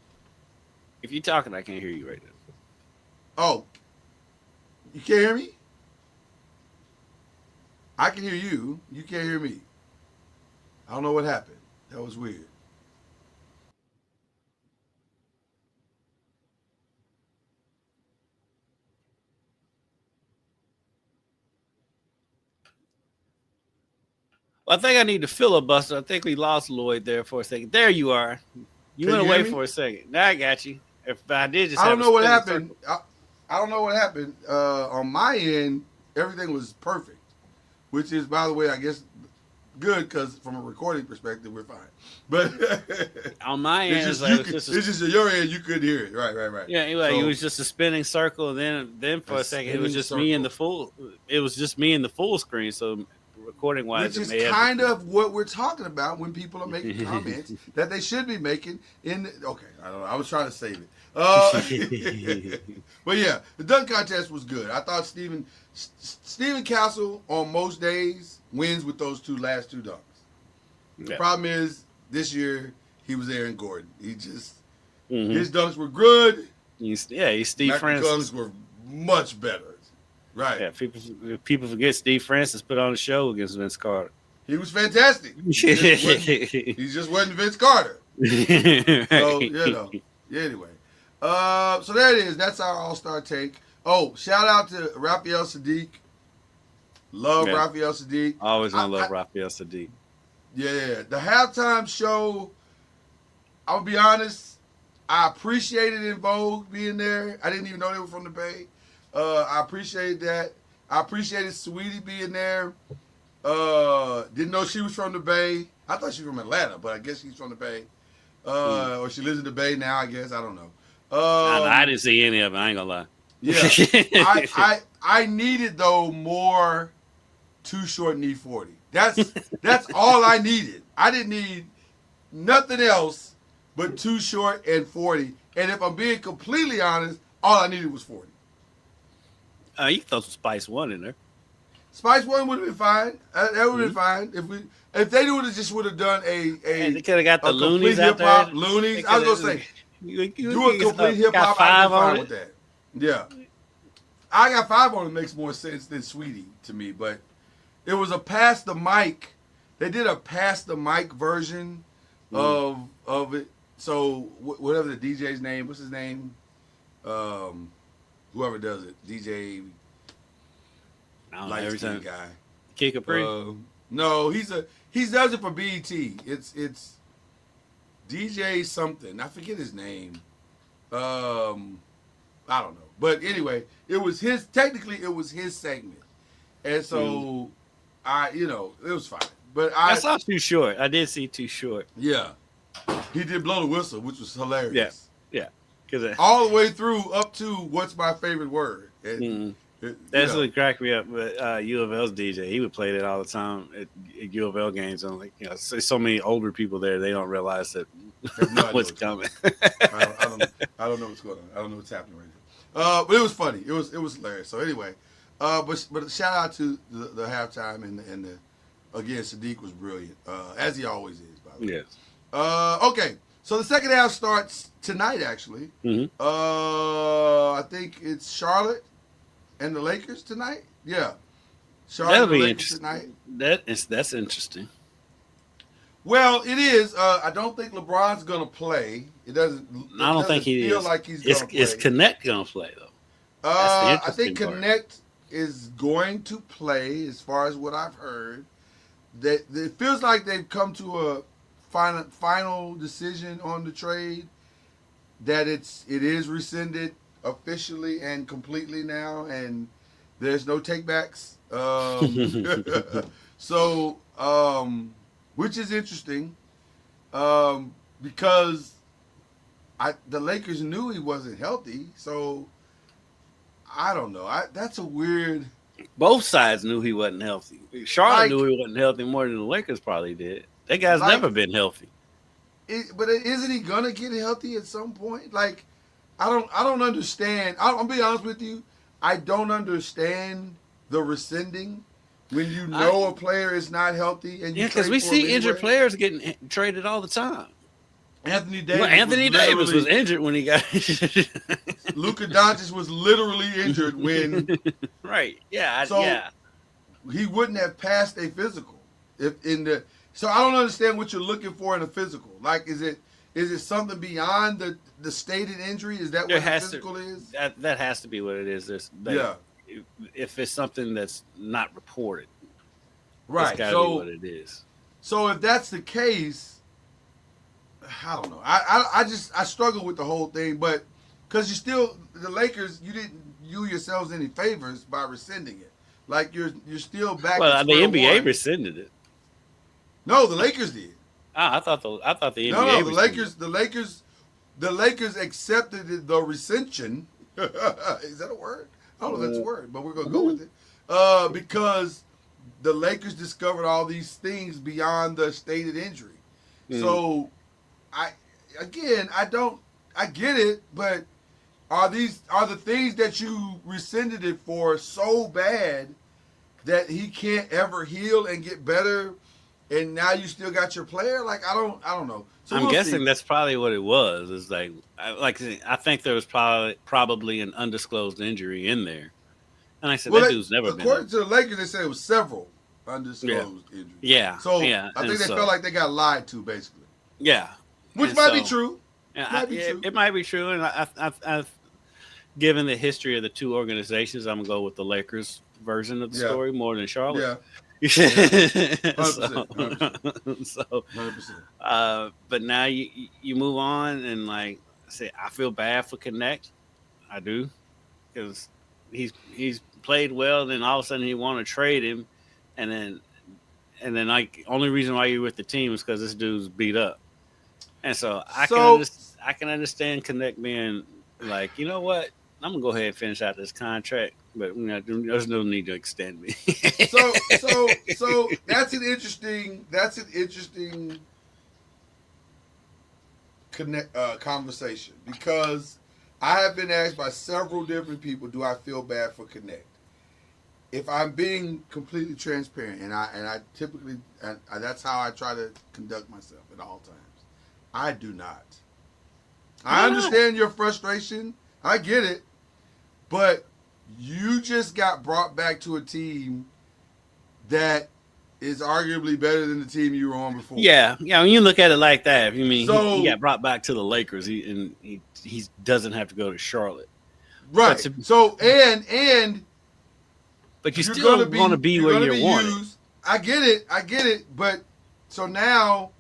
If you're talking, I can't hear you right now. Oh. You can't hear me? I can hear you. You can't hear me. I don't know what happened. That was weird. Well, I think I need to filibuster. I think we lost Lloyd there for a second. There you are. You went away for a second. Now I got you. If I did just, I don't know what happened. I don't know what happened. On my end, everything was perfect, which is, by the way, I guess good because from a recording perspective, we're fine. But on my end, it's just at your end, you couldn't hear it. Right. Yeah, anyway, it was just a spinning circle. Then for a second, it was just me in the full. It was just me in the full screen. So recording wise, which is kind of what we're talking about when people are making comments that they should be making. I don't know. I was trying to save it. But yeah, the dunk contest was good. I thought Stephen Castle on most days wins with those last two dunks. The problem is this year he was Aaron Gordon. He just his dunks were good. He's Steve Francis. Dunks were much better. Right. Yeah, people forget Steve Francis put on a show against Vince Carter. He was fantastic. He just wasn't Vince Carter. So, anyway. So there it is. That's our All-Star take. Oh, shout out to Raphael Sadiq. Love Yeah. Raphael Sadiq. Always gonna I- love Raphael Sadiq. Yeah, the halftime show. I'll be honest. I appreciated In Vogue being there. I didn't even know they were from the Bay. I appreciated that. I appreciated Sweetie being there. Didn't know she was from the Bay. I thought she was from Atlanta, but I guess she's from the Bay. Or she lives in the Bay now. I guess I don't know. I didn't see any of it. I ain't gonna lie. Yeah, I needed though more Too Short Need 40. That's all I needed. I didn't need nothing else but Too Short and 40. And if I'm being completely honest, all I needed was 40. You can throw some Spice One in there. Spice One would have been fine. That would have been fine if they would have just would have done And a they could have got the complete Loonies out hip hop there. Loonies. I was gonna say you do a complete hip got hop. five I'd be on fine it. with that. Yeah, I Got Five on it makes more sense than Sweetie to me, but it was a pass the mic. They did a pass the mic version of it. So whatever the DJ's name, what's his name? Whoever does it, DJ I don't know, light every skin time guy. Kid Capri. No, he does it for BET. It's DJ something. I forget his name. I don't know. But anyway, it was his segment. And so it was fine. But I saw Too Short. I did see Too Short. yeah. He did blow the whistle, which was hilarious. Yeah. Because All the way through up to what's my favorite word. And that's what cracked me up with U of L's DJ. He would play that all the time at U of L games. And so many older people there, they don't realize that what's coming. I don't know what's going on. I don't know what's happening right now. But it was funny. It was hilarious. So anyway, but shout out to the halftime and the again, Sadiq was brilliant, as he always is. By the way. Yes. Okay. So the second half starts tonight. Actually, I think it's Charlotte and the Lakers tonight. Yeah, Charlotte That'll and the be Lakers interesting. tonight. That's interesting. Well, it is. I don't think LeBron's gonna play. It doesn't. I don't think he feel is. like he's gonna play. Is Connect gonna play though? I That's the think interesting part. Connect is going to play, as far as what I've heard. That it feels like they've come to a final decision on the trade. That it is rescinded officially and completely now, and there's no takebacks. So, which is interesting, because the Lakers knew he wasn't healthy, so I don't know. That's a weird. Both sides knew he wasn't healthy. Charlotte Like- knew he wasn't healthy more than the Lakers probably did. That guy's Like- never been healthy. But isn't he gonna get healthy at some point? Like, I don't understand. I'll be honest with you. I don't understand the rescinding when you know a player is not healthy and you Yeah, because trade we for him see injured anyway. players getting traded all the time. Anthony Davis. Well, Anthony was Davis was literally- injured when he got Luka Doncic was literally injured when right. Yeah, So- yeah. he wouldn't have passed a physical. So I don't understand what you're looking for in a physical. Like, is it something beyond the stated injury? Is that what There the has to- physical is? That has to be what it is. Yeah. If it's something that's not reported, Right. it's got to be what it is. So if that's the case, I don't know. I struggle with the whole thing, but because the Lakers, you didn't do yourselves any favors by rescinding it. Like you're still back. Well, to the square NBA one. rescinded it. No, the Lakers did. I thought the NBA. No, rescinded the Lakers accepted the rescission. Is that a word? I don't know if that's a word, but we're gonna go with it. Because the Lakers discovered all these things beyond the stated injury. So, I get it, but are the things that you rescinded it for so bad that he can't ever heal and get better, and now you still got your player? Like, I don't know. So I'm we'll guessing see. that's probably what it was. It's I think there was probably an undisclosed injury in there, and I said that dude's never been. According to the Lakers, they said it was several undisclosed injuries. Yeah. So yeah, I think and they so- felt like they got lied to, basically, Yeah, which And might be so- true. Yeah, Might be true. It might be true, and I've given the history of the two organizations, I'm gonna go with the Lakers version of the Yeah. story more than Charlotte. Yeah. So, 100%. 100%. so 100%. but now you move on and like I say, I feel bad for Connect. I do because he's played well. Then all of a sudden he want to trade him, and then like only reason why you're with the team is because this dude's beat up. And so So I can understand Connect being like, you know what, I'm gonna go ahead and finish out this contract, but there's no need to extend me. so that's an interesting conversation because I have been asked by several different people, do I feel bad for Connect? If I'm being completely transparent, and I typically that's how I try to conduct myself at all times, I do not. I understand your frustration. I get it, but you just got brought back to a team that is arguably better than the team you were on before. Yeah. When you look at it like that, I mean, So- he got brought back to the Lakers. He doesn't have to go to Charlotte, Right. So but you you're still gonna want to be where you're wanted. I get it. But so now,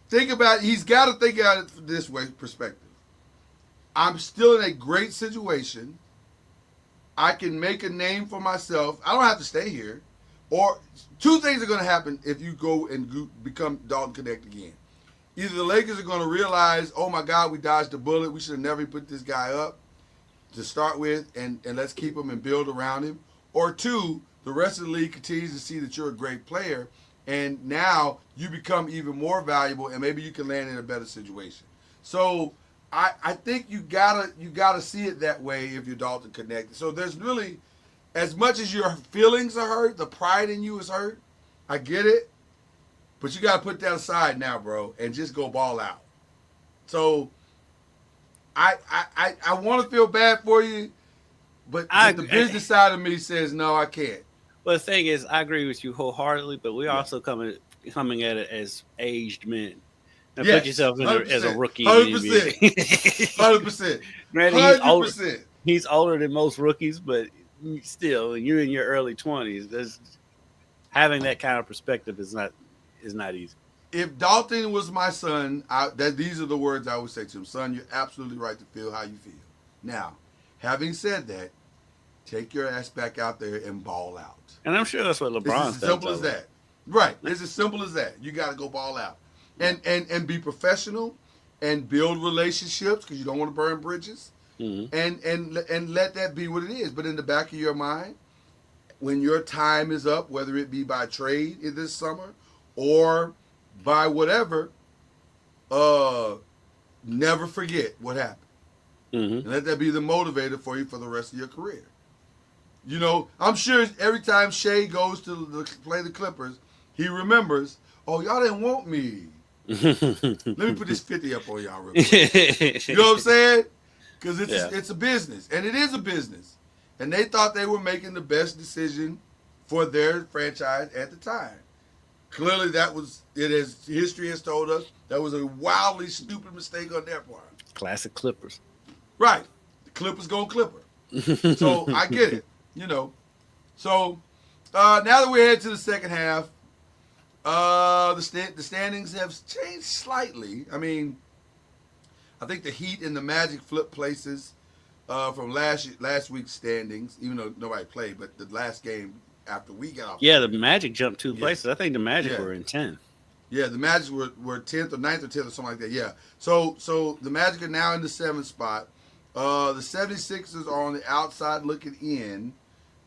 think about. He's got to think about it from this way perspective. I'm still in a great situation. I can make a name for myself. I don't have to stay here. Or two things are going to happen if you go and become Dalton Connect again. Either the Lakers are going to realize, oh my God, we dodged a bullet. We should have never put this guy up to start with, and let's keep him and build around him. Or two, the rest of the league continues to see that you're a great player, and now you become even more valuable, and maybe you can land in a better situation. So I think you gotta see it that way if you're Dalton connected. So there's really, as much as your feelings are hurt, the pride in you is hurt. I get it, but you gotta put that aside now, bro, and just go ball out. So I want to feel bad for you, but the business side of me says no, I can't. Well, the thing is, I agree with you wholeheartedly, but we're also coming at it as aged men. Now put yourself in as a rookie. 100%. 100%. Granted, 100%. He's older than most rookies, but still, you're in your early 20s. Having that kind of perspective is not easy. If Dalton was my son, these are the words I would say to him. Son, you're absolutely right to feel how you feel. Now, having said that, take your ass back out there and ball out. And I'm sure that's what LeBron It's as simple as that. Right. It's as simple as that. You got to go ball out. And be professional and build relationships because you don't want to burn bridges. Mm-hmm. And let that be what it is. But in the back of your mind, when your time is up, whether it be by trade in this summer or by whatever, never forget what happened. Mm-hmm. And let that be the motivator for you for the rest of your career. You know, I'm sure every time Shea goes to play the Clippers, he remembers, oh, y'all didn't want me. Let me put this 50 up on y'all real quick. You know what I'm saying? Because it's a business, and it is a business. And they thought they were making the best decision for their franchise at the time. Clearly, as history has told us, that was a wildly stupid mistake on their part. Classic Clippers. Right. The Clippers go Clipper. So I get it, you know. So now that we're headed to the second half, the standings have changed slightly. I mean, I think the Heat and the Magic flipped places from last week's standings, even though nobody played, but the last game after we got off. Yeah, the Magic jumped 2 places. I think the Magic were in 10. Yeah, the Magic were 10th or 9th or 10th or something like that. Yeah. So the Magic are now in the 7th spot. The 76ers are on the outside looking in.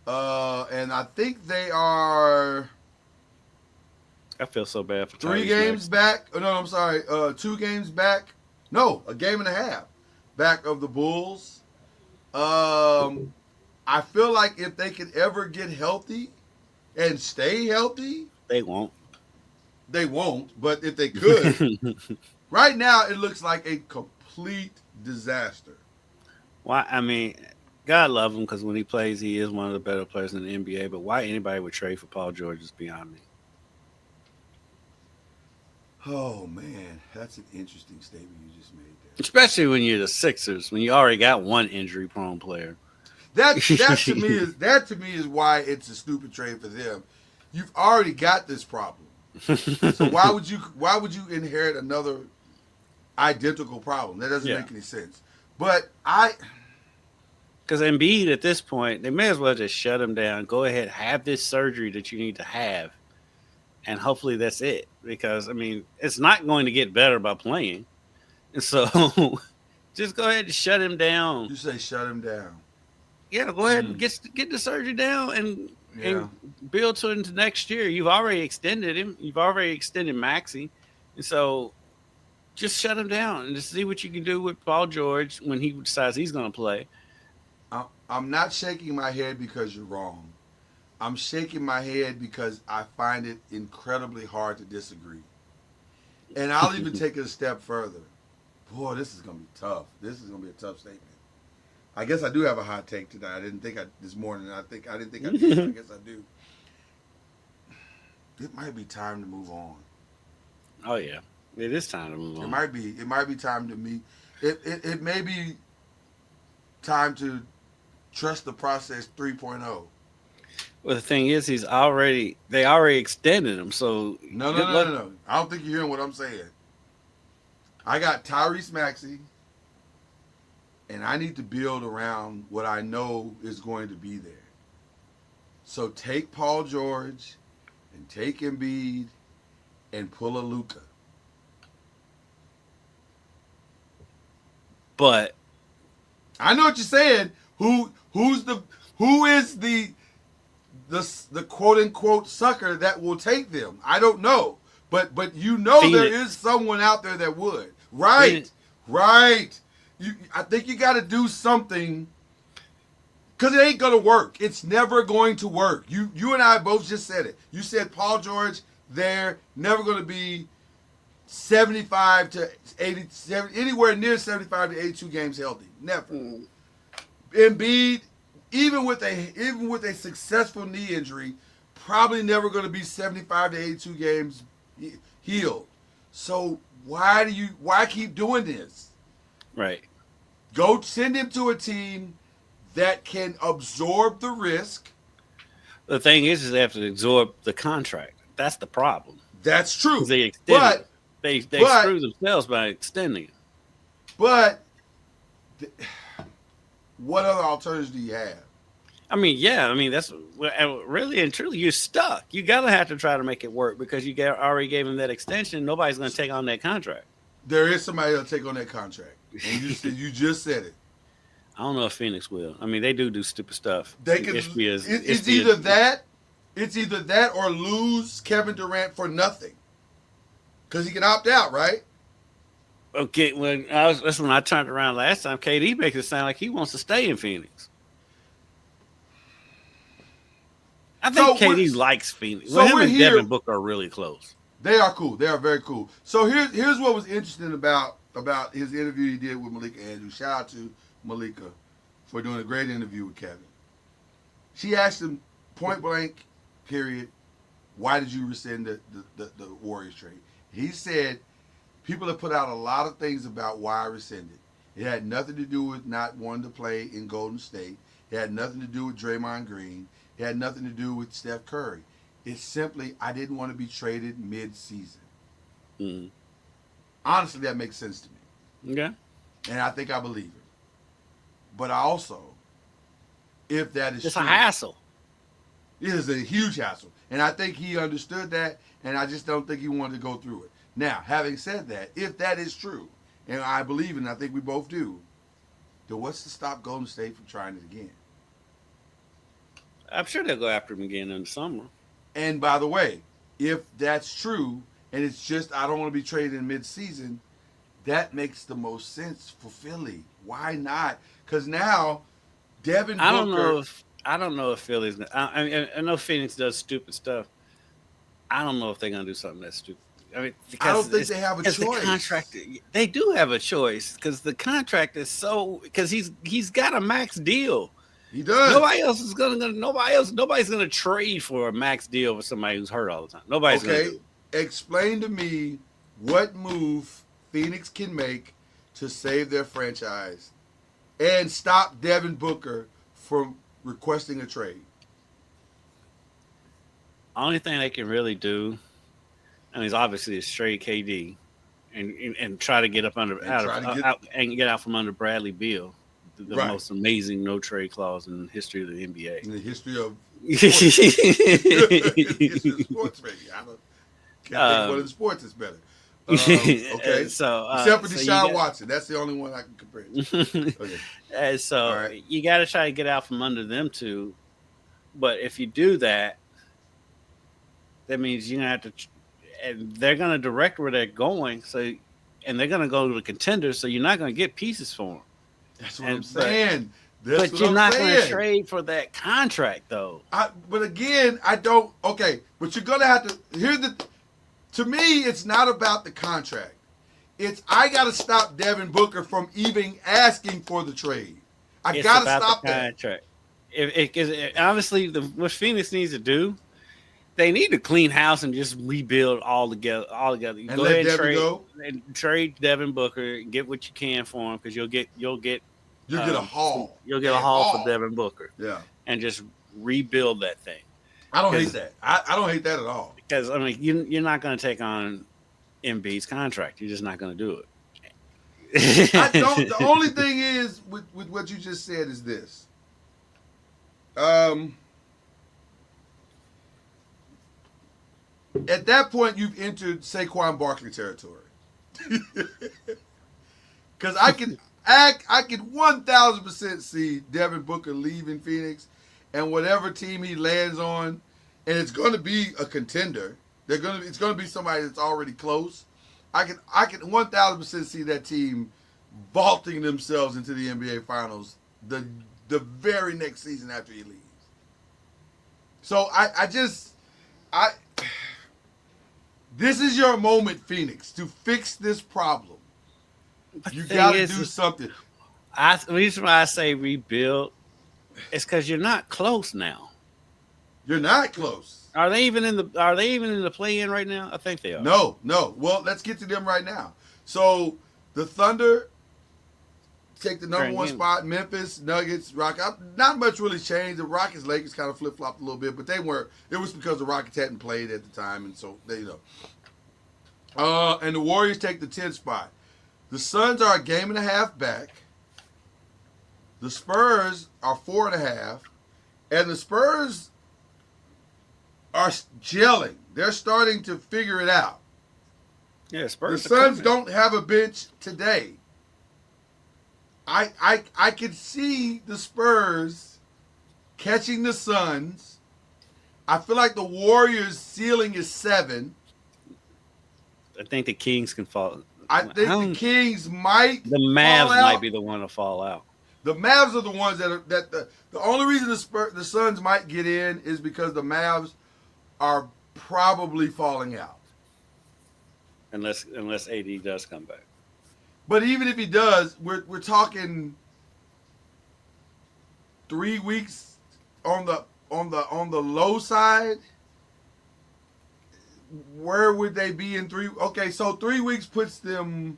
And I think they are... I feel so bad for 3 games back. Oh, no, I'm sorry. 2 games back. No, a game and a half back of the Bulls. I feel like if they could ever get healthy and stay healthy, they won't. They won't, but if they could, right now it looks like a complete disaster. Why? I mean, God love him because when he plays, he is one of the better players in the NBA. But why anybody would trade for Paul George is beyond me. Oh man, that's an interesting statement you just made there. Especially when you're the Sixers, when you already got one injury-prone player. That to me is why it's a stupid trade for them. You've already got this problem. So why would you inherit another identical problem? That doesn't make any sense. But because Embiid at this point, they may as well just shut him down. Go ahead, have this surgery that you need to have, and hopefully that's it. Because I mean, it's not going to get better by playing, and so just go ahead and shut him down. You say shut him down. Yeah, go ahead and get the surgery down and build to into next year. You've already extended him. You've already extended Maxey, and so just shut him down and just see what you can do with Paul George when he decides he's going to play. I'm not shaking my head because you're wrong. I'm shaking my head because I find it incredibly hard to disagree. And I'll even take it a step further. Boy, this is going to be tough. This is going to be a tough statement. I guess I do have a hot take today. I didn't think this morning. I didn't think I did. I guess I do. It might be time to move on. Oh yeah, it is time to move on. It might be time to meet. It may be time to trust the process 3.0. Well, the thing is, they already extended him. So no. I don't think you're hearing what I'm saying. I got Tyrese Maxey, and I need to build around what I know is going to be there. So take Paul George and take Embiid and pull a Luka. But I know what you're saying. Who is the quote unquote sucker that will take them? I don't know. But you know Phoenix. There is someone out there that would. Right. Phoenix. Right. I think you got to do something because it ain't gonna work. It's never going to work. You and I both just said it. You said Paul George there never going to be 75 to 80, anywhere near 75 to 82 games healthy. Never. Embiid, even with a successful knee injury, probably never going to be 75 to 82 games healed. So why keep doing this? Right. Go send him to a team that can absorb the risk. The thing is they have to absorb the contract. That's the problem. That's true. They extend they screw themselves by extending it. But what other alternatives do you have? I mean, that's really and truly you're stuck. You gotta have to try to make it work because you already gave him that extension. Nobody's gonna take on that contract. There is somebody that'll take on that contract, and you just said it. I don't know if Phoenix will. I mean, they do stupid stuff. They can. It's either that or lose Kevin Durant for nothing, because he can opt out, right? Okay, that's when I turned around last time. KD makes it sound like he wants to stay in Phoenix. I think KD likes Phoenix. So him and Devin Booker are really close. They are cool. They are very cool. So here's what was interesting about his interview he did with Malika Andrews. Shout out to Malika for doing a great interview with Kevin. She asked him point blank, period, why did you rescind the Warriors trade? He said, people have put out a lot of things about why I rescinded. It had nothing to do with not wanting to play in Golden State. It had nothing to do with Draymond Green. It had nothing to do with Steph Curry. It's simply I didn't want to be traded mid-season. Mm-hmm. Honestly, that makes sense to me. Okay. And I think I believe it. But also, if that is it's true, a hassle. It is a huge hassle. And I think he understood that, and I just don't think he wanted to go through it. Now, having said that, if that is true, and I believe it, and I think we both do, then what's to stop Golden State from trying it again? I'm sure they'll go after him again in the summer. And by the way, if that's true, and it's just I don't want to be traded in mid-season, that makes the most sense for Philly. Why not? Because now, Devin Booker... I don't know if Philly's... I know Phoenix does stupid stuff. I don't know if they're going to do something that's stupid. I mean, I don't think they have a choice. The contract, they do have a choice because the contract is so... Because he's got a max deal. He does. Nobody's gonna trade for a max deal for somebody who's hurt all the time. Nobody's gonna do it. Explain to me what move Phoenix can make to save their franchise and stop Devin Booker from requesting a trade? Only thing they can really do, I mean, is obviously is trade KD and try to get up under And try to get out and get out from under Bradley Beal, the right most amazing no trade clause in the history of the in the history of sports. NBA. History of sports, maybe. I don't, can't think of one of the sports that's better. Okay. So Except for so Deshaun Watson. That's the only one I can compare it to. Okay. And so All right. you got to try to get out from under them two. But if you do that, that means you're gonna have to, and they're gonna direct where they're going. So, and they're gonna go to the contenders. So you're not gonna get pieces for them. That's what I'm saying. That's But what you're I'm not saying. going to trade for that contract, though. But again, I don't. Okay, but you're gonna have to. Here's the. To me, it's not about the contract. It's I got to stop Devin Booker from even asking for the trade. I got to stop the that. contract. Honestly, what Phoenix needs to do, they need to clean house and just rebuild all together. And go let Devin go. And trade Devin Booker. Get what you can for him because you'll get a haul. You'll get a haul for Devin Booker. Yeah, and just rebuild that thing. I don't hate that. I don't hate that at all. Because I mean, you're not going to take on Embiid's contract. You're just not going to do it. I don't. The only thing is with what you just said is this. At that point, you've entered Saquon Barkley territory. Because I can 1,000% see Devin Booker leaving Phoenix, and whatever team he lands on, and it's going to be a contender. It's going to be somebody that's already close. I can 1,000% see that team vaulting themselves into the NBA Finals the very next season after he leaves. So this is your moment, Phoenix, to fix this problem. You got to do something. The reason why I say rebuild is because you're not close now. You're not close. Are they even in the play-in right now? I think they are. No. Well, let's get to them right now. So the Thunder take the number one spot. Memphis, Nuggets, Rockets. Not much really changed. The Rockets, Lakers kind of flip-flopped a little bit, but they weren't. It was because the Rockets hadn't played at the time, and so they and the Warriors take the 10th spot. The Suns are a game and a half back. The Spurs are 4.5, and the Spurs are gelling. They're starting to figure it out. Yeah, Spurs. The Suns don't have a bench today. I could see the Spurs catching the Suns. I feel like the Warriors' ceiling is 7. I think the Kings can fall. I think the Kings might. The Mavs might be the one to fall out. The Mavs are the ones the only reason the Suns might get in is because the Mavs are probably falling out. Unless AD does come back. But even if he does, we're talking 3 weeks on the low side. Where would they be in 3? Okay, so 3 weeks puts them.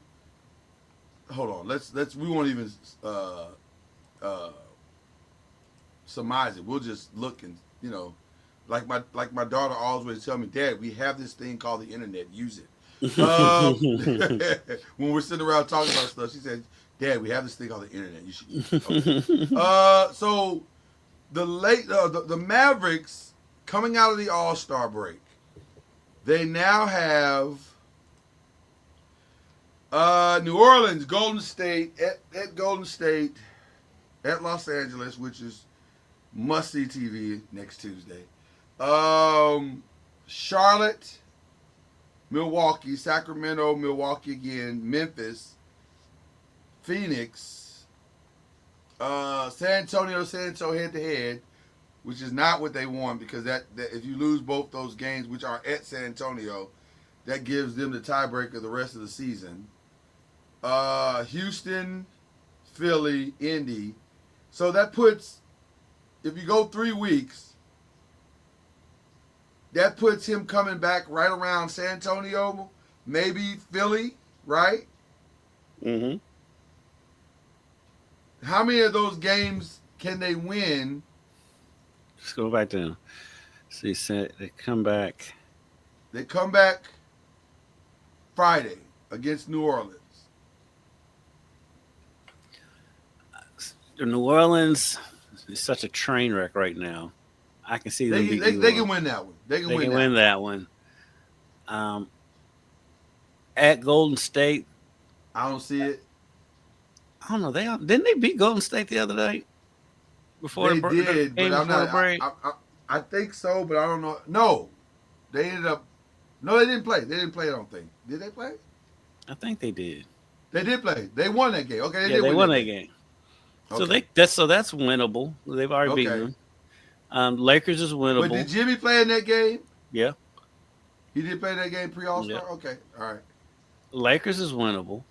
Hold on, let's we won't even surmise it. We'll just look and like my daughter always tell me, Dad, we have this thing called the internet. Use it. When we're sitting around talking about stuff, she said, Dad, we have this thing called the internet. You should use it. Okay. So the Mavericks coming out of the All-Star break, they now have New Orleans, Golden State, at Golden State, at Los Angeles, which is must-see TV next Tuesday. Charlotte, Milwaukee, Sacramento, Milwaukee again, Memphis, Phoenix, San Antonio head-to-head, which is not what they want because that if you lose both those games, which are at San Antonio, that gives them the tiebreaker the rest of the season. Houston, Philly, Indy. So that puts, if you go 3 weeks, that puts him coming back right around San Antonio, maybe Philly, right? Mm-hmm. How many of those games can they win? Let's go back to them. See, they come back. They come back Friday against New Orleans. New Orleans is such a train wreck right now. I can see them beating New They can Orleans. win that one. They can They win can that win one. that one. At Golden State, I don't see it. I don't know. Didn't they beat Golden State the other day before They the did, but game I'm before the not. break? I think so, but I don't know. No, they ended up. No, they didn't play. They didn't play. I don't think. Did they play? I think they did. They did play. They won that game. Okay, They won that game. So Okay. that's winnable. They've already beaten them. Lakers is winnable. But did Jimmy play in that game? Yeah. He did play that game pre-All-Star? Yeah. Okay. All right. Lakers is winnable.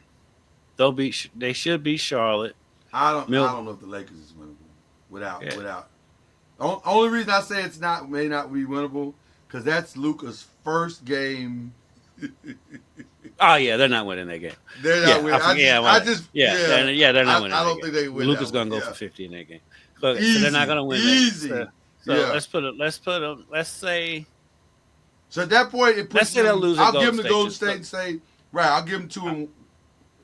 They should beat Charlotte. I don't know if the Lakers is winnable without. Yeah. Only reason I say may not be winnable because that's Luka's first game. Oh yeah, they're not winning that game. They're not winning. They're not winning. I don't think they win. Luka's that one. gonna go for 50 in that game. So Easy, they're not gonna win. Easy. So Yeah. let's say. So at that point, it puts Let's say they'll lose at I'll give Golden them the State, Golden just State and say, right, I'll give them 2 and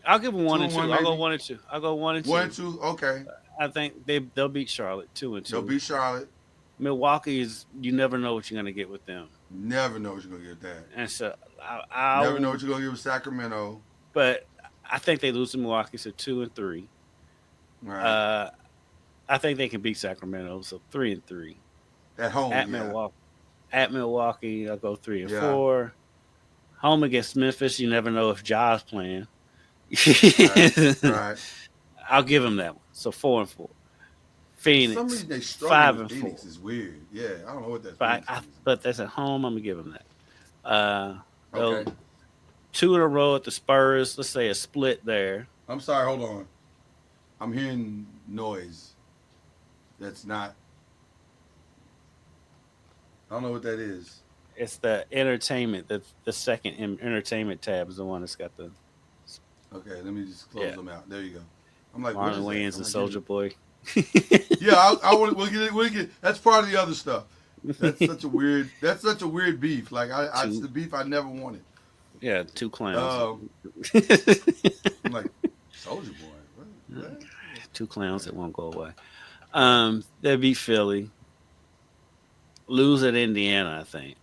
I'll give them 1 and 2. 2-1 I'll go maybe? 1 and 2. I'll go 1 and 2. 1 and 2. Okay, I think they'll beat Charlotte 2 and 2. they'll beat Charlotte. Milwaukee is, you never know what you're gonna get with them, Never know what you're gonna get with that. and so I'll Never know what you're gonna get with Sacramento. But I think they lose to Milwaukee, so 2 and 3. Right. I think they can beat Sacramento, so 3 and 3. At home. At yeah. Milwaukee, I'll go 3 and Yeah. 4. Home against Memphis, you never know if Ja's playing. Right. I'll give him that one. So 4 and 4. For Phoenix, some reason they 5 struggle and with 4. Phoenix is weird. Yeah, I don't know what that's. But that's at home. I'm gonna give them that. Okay. 2 in a row at the Spurs. Let's say a split there. I'm sorry. Hold on. I'm hearing noise. That's not. I don't know what that is. It's the entertainment. The second entertainment tab is the one that's got the Okay, let me just close them out. There you go. I'm like, Marlon Wayans and Soldier Boy. Yeah, I want. We'll get. That's part of the other stuff. That's such a weird. That's such a weird beef. Like it's the beef I never wanted. Yeah, 2 clowns. I'm like, Soldier Boy. What? 2 clowns that won't go away. They beat Philly. Lose at Indiana, I think.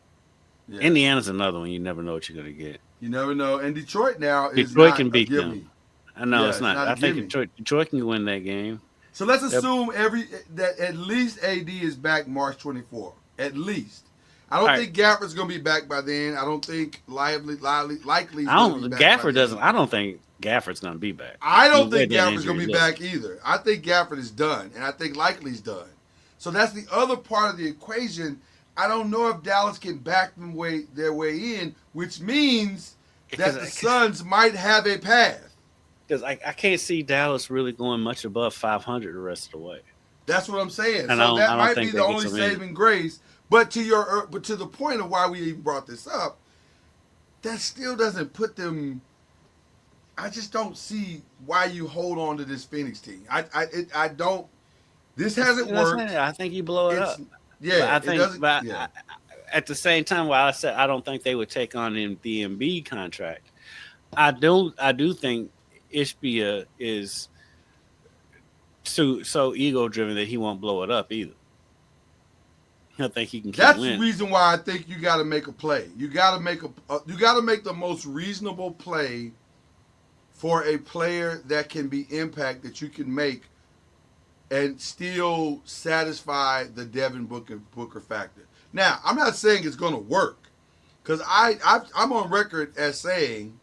Yeah. Indiana's another one. You never know what you're gonna get. You never know. And Detroit now is Detroit not can a beat gimme. them. I know Yeah, it's not. not a I think gimme. Detroit can win that game. So let's assume that at least AD is back March 24. At least. I don't think Gafford's going to be back by then. I don't think likely. Gafford doesn't. I don't think Gafford's going to be back. I don't think That Gafford's going to be injury, back either. I think Gafford is done, and I think Likely's done. So that's the other part of the equation. I don't know if Dallas can back their way in, which means that the Suns might have a path. Because I can't see Dallas really going much above 500 the rest of the way. That's what I'm saying. And so that might be think the they only get some in. saving grace. But to the point of why we even brought this up, that still doesn't put them. I just don't see why you hold on to this Phoenix team. I don't. This hasn't worked. I think you blow it up. Yeah, but at the same time, while I said I don't think they would take on the Embiid contract, I do think Ishbia is so ego driven that he won't blow it up either. He'll think he can keep That's winning. the reason why I think you got to make a play. You got to make the most reasonable play for a player that can be impact that you can make and still satisfy the Devin Booker factor. Now, I'm not saying it's going to work because I'm on record as saying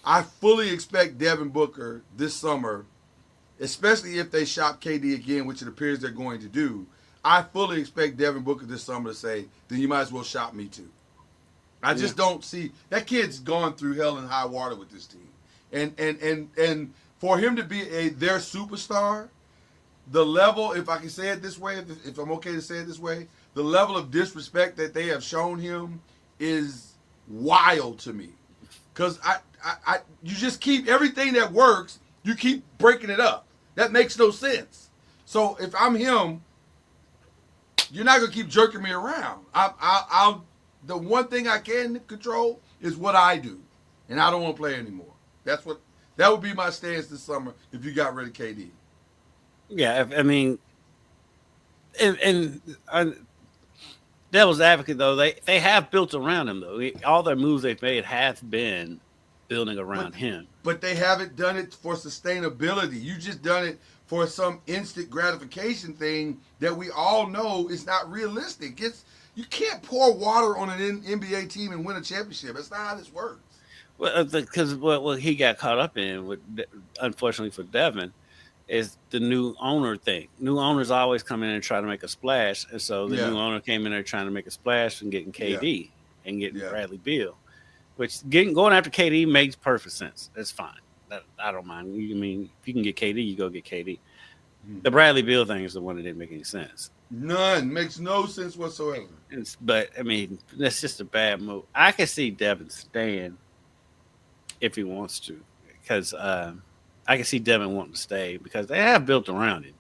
I fully expect Devin Booker this summer, especially if they shop KD again, which it appears they're going to do. I fully expect Devin Booker this summer to say, then you might as well shop me too. I just don't see that kid's gone through hell and high water with this team. And for him to be their superstar, the level, if I can say it this way, if I'm okay to say it this way, the level of disrespect that they have shown him is wild to me. Because you just keep everything that works, you keep breaking it up. That makes no sense. So if I'm him, you're not gonna keep jerking me around. I'll the one thing I can control is what I do, and I don't want to play anymore. That would be my stance this summer if you got rid of KD. Yeah, I mean, and devil's advocate though, they have built around him though. All their moves they've made have been building But around him. but they haven't done it for sustainability. You just done it for some instant gratification thing that we all know is not realistic. You can't pour water on an NBA team and win a championship. That's not how this works. Well, because what he got caught up in, unfortunately for Devin, is the new owner thing. New owners always come in and try to make a splash, and so the new owner came in there trying to make a splash and getting KD and getting Bradley Beal, which going after KD makes perfect sense. That's fine. I don't mind. I mean, if you can get KD, you go get KD. The Bradley Beal thing is the one that didn't make any sense. None. Makes no sense whatsoever. But I mean, that's just a bad move. I can see Devin staying if he wants to, because I can see Devin wanting to stay because they have built around him,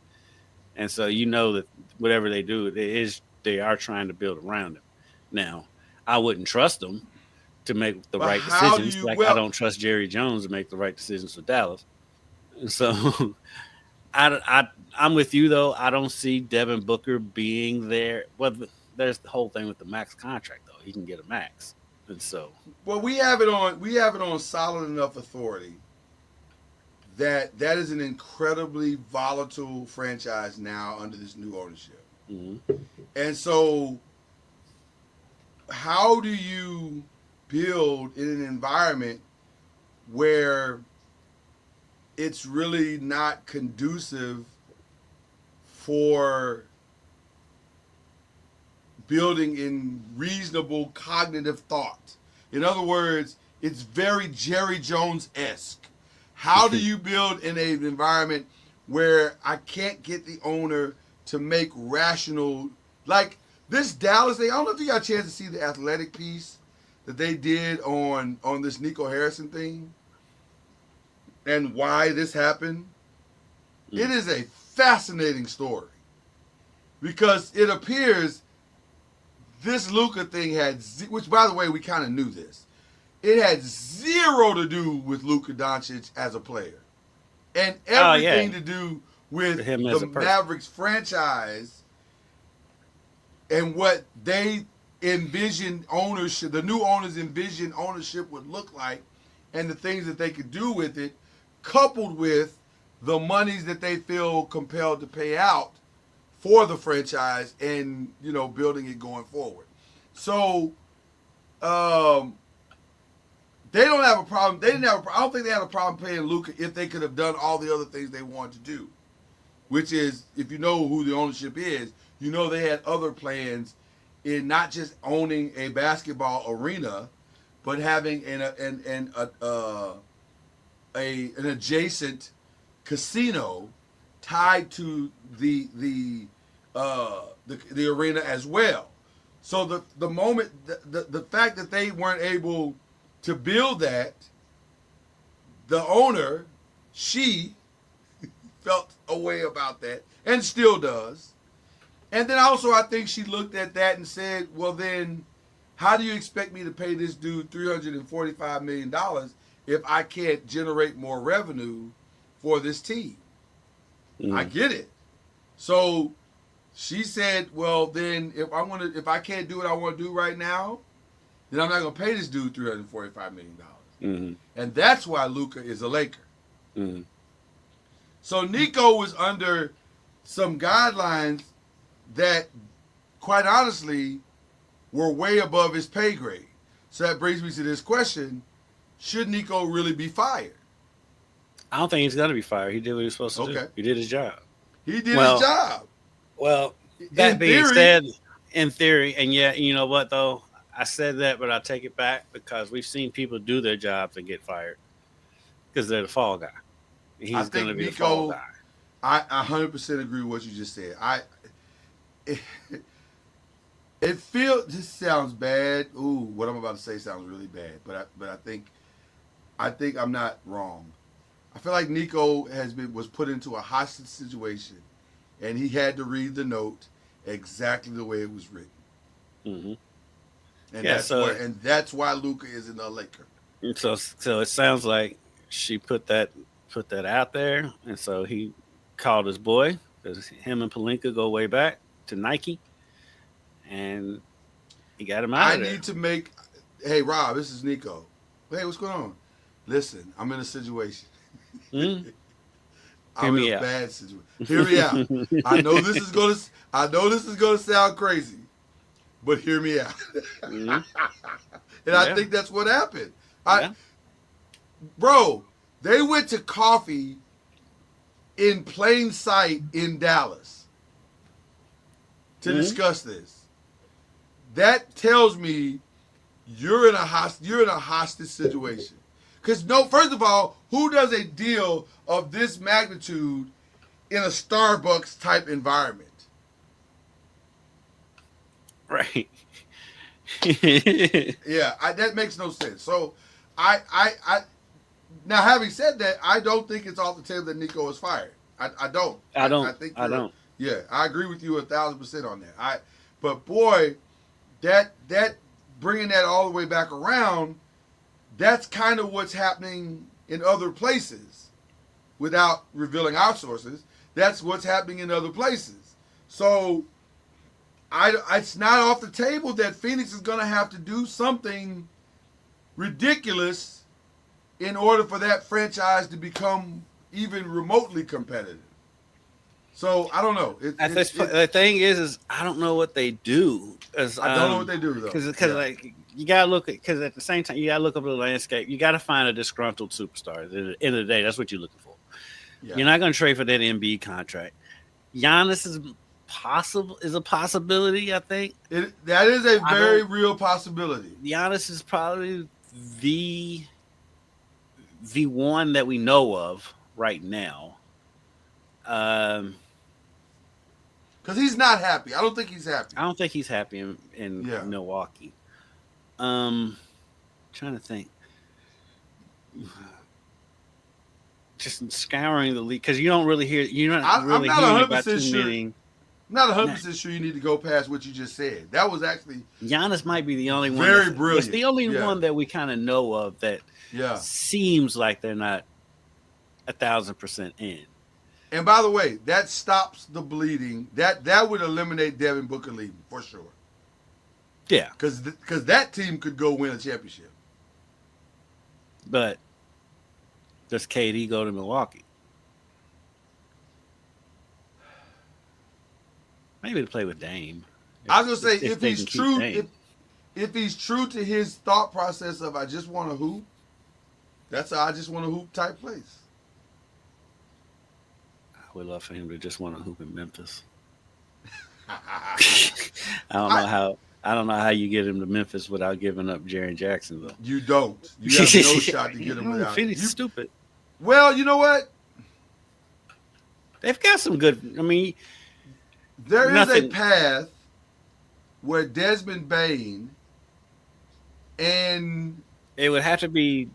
and so you know that whatever they do, they are trying to build around him. Now, I wouldn't trust them to make the right decisions. I don't trust Jerry Jones to make the right decisions for Dallas. And so, I'm with you though. I don't see Devin Booker being there. Well, there's the whole thing with the max contract though. He can get a max, and so. Well, we have it on solid enough authority that is an incredibly volatile franchise now under this new ownership. Mm-hmm. And so, how do you build in an environment where it's really not conducive for building in reasonable cognitive thought? In other words, it's very Jerry Jones-esque. How do you build in an environment where I can't get the owner to make rational, like this Dallas thing? I don't know if you got a chance to see the Athletic piece that they did on this Nico Harrison thing and why this happened. It is a fascinating story because it appears this Luka thing had, which by the way, we kind of knew this. It had zero to do with Luka Doncic as a player, and everything to do with the Mavericks franchise and what they envisioned ownership, the new owners envisioned ownership would look like, and the things that they could do with it, coupled with the monies that they feel compelled to pay out for the franchise and, building it going forward. So, they don't have a problem. I don't think they had a problem paying Luka if they could have done all the other things they wanted to do, which is, if you know who the ownership is, they had other plans in not just owning a basketball arena, but having an adjacent casino tied to the arena as well. So the fact that they weren't able to build that, the owner, she felt a way about that and still does. And then also I think she looked at that and said, well then, how do you expect me to pay this dude $345 million if I can't generate more revenue for this team? I get it. So she said, well then, if I can't do what I want to do right now, then I'm not going to pay this dude $345 million. Mm-hmm. And that's why Luka is a Laker. Mm-hmm. So Nico was under some guidelines that, quite honestly, were way above his pay grade. So that brings me to this question. Should Nico really be fired? I don't think he's going to be fired. He did what he was supposed to do. He did his job. He did his job. Well, that being said, in theory, and yet, you know what, though? I said that, but I take it back because we've seen people do their jobs and get fired because they're the fall guy. He's going to be the fall guy. I 100% agree with what you just said. It feels, this sounds bad. Ooh, what I'm about to say sounds really bad, but I think I'm not wrong. I feel like Nico was put into a hostage situation and he had to read the note exactly the way it was written. Mm-hmm. And Yeah, that's why Luka isn't a Laker. so it sounds like she put that out there, and so he called his boy because him and Palinka go way back to Nike, and he got him out I of there. need to make. Hey, Rob, this is Nico. Hey, what's going on? Listen, I'm in a situation. Mm? Hear I'm in me a out. bad situation. Hear me out. I know this is gonna sound crazy, but hear me out. Mhm. And I Yeah. think that's what happened. Yeah. Bro, they went to coffee in plain sight in Dallas to Mhm. discuss this. That tells me you're in a hostage situation. Because no, first of all, who does a deal of this magnitude in a Starbucks type environment? Right. Yeah, that makes no sense. So, I now having said that, I don't think it's off the table that Nico is fired. I don't. I I don't. think I you're. don't. Yeah, I agree with you 1,000% on that. But boy, that bringing that all the way back around, that's kind of what's happening in other places. Without revealing our sources, that's what's happening in other places. So, it's not off the table that Phoenix is going to have to do something ridiculous in order for that franchise to become even remotely competitive. So I don't know. The thing is I don't know what they do. I don't know what they do though. Because Yeah. like you gotta look at, because at the same time you gotta look over the landscape. You gotta find a disgruntled superstar. At the end of the day, that's what you're looking for. Yeah. You're not gonna trade for that Embiid contract. Giannis is a possibility. I think That is a very real possibility. Giannis is probably the one that we know of right now. Um, Because he's not happy. I don't think he's happy. I don't think he's happy in Yeah. Milwaukee. Trying to think. Just scouring the league, because you're not really I'm not hearing 100% about too sure. many. I'm not 100% sure you need to go past what you just said. That was actually Giannis might be the only one. very brilliant. It's the only Yeah. one that we kind of know of that Yeah. seems like they're not 1,000% in. And by the way, that stops the bleeding. That would eliminate Devin Booker leaving for sure. Yeah, Because that team could go win a championship. but does KD go to Milwaukee? Maybe to play with Dame. I was gonna say if they he's can keep true, Dame. if he's true to his thought process of I just want to hoop, that's a I just want to hoop type place. I would love for him to just want to hoop in Memphis. I I don't know how you get him to Memphis without giving up Jaren Jackson though. You don't. You have no shot to get him without. Phoenix is stupid. Well, you know what? They've got some good. I mean, There is a path where Desmond Bain and it would have to be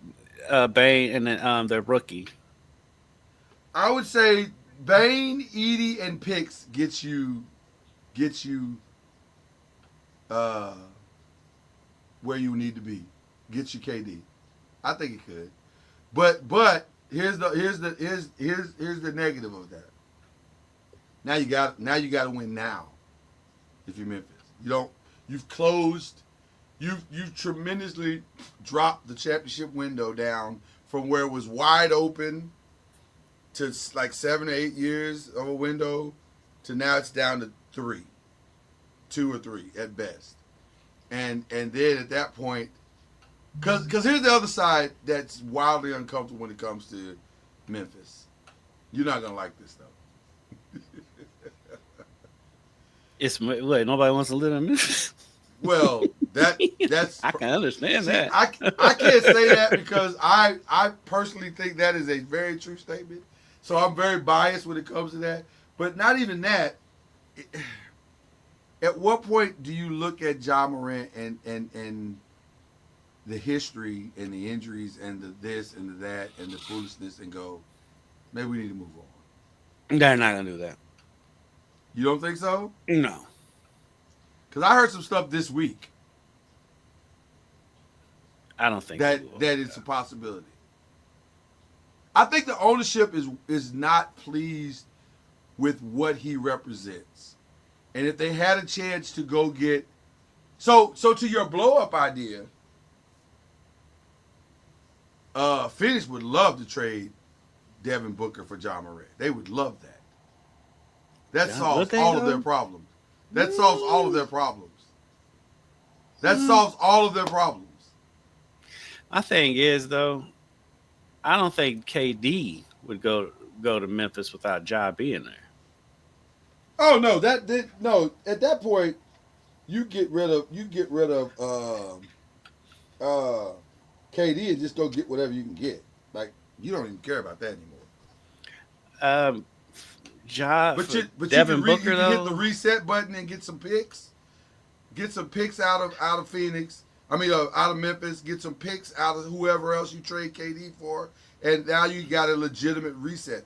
Bane and then the rookie. I would say Bain, Edie, and Picks gets you where you need to be. Gets you KD. I think it could. But here's the negative of that. Now you got to win now. If you're Memphis, you've tremendously dropped the championship window down from where it was wide open to like 7 or 8 years of a window to now it's down to 2 or 3 at best. And then at that point, because here's the other side that's wildly uncomfortable when it comes to Memphis. You're not gonna like this though. It's what nobody wants to live in Memphis. Well, that's I can understand that. I can't say that because I personally think that is a very true statement. So I'm very biased when it comes to that. But not even that. At what point do you look at Ja Morant and the history and the injuries and the this and the that and the foolishness and go, maybe we need to move on? They're not gonna do that. You don't think so? No, Because I heard some stuff this week I don't think he that will. that it's a possibility. I think the ownership is not pleased with what he represents, and if they had a chance to go get so to your blow up idea, Phoenix would love to trade Devin Booker for John Morant. They would love that. That Yeah, solves would they, all of their though? problems. That solves all of their problems. That solves all of their problems. My thing is though, I don't think KD would go to Memphis without Ja being there. Oh no, no. At that point, you get rid of uh, KD and just go get whatever you can get. Like you don't even care about that anymore. Um, Ja But for you Devin you Booker can hit the though. reset button and get some picks. Get some picks out of Phoenix. I mean, out of Memphis. Get some picks out of whoever else you trade KD for, and now you got a legitimate reset.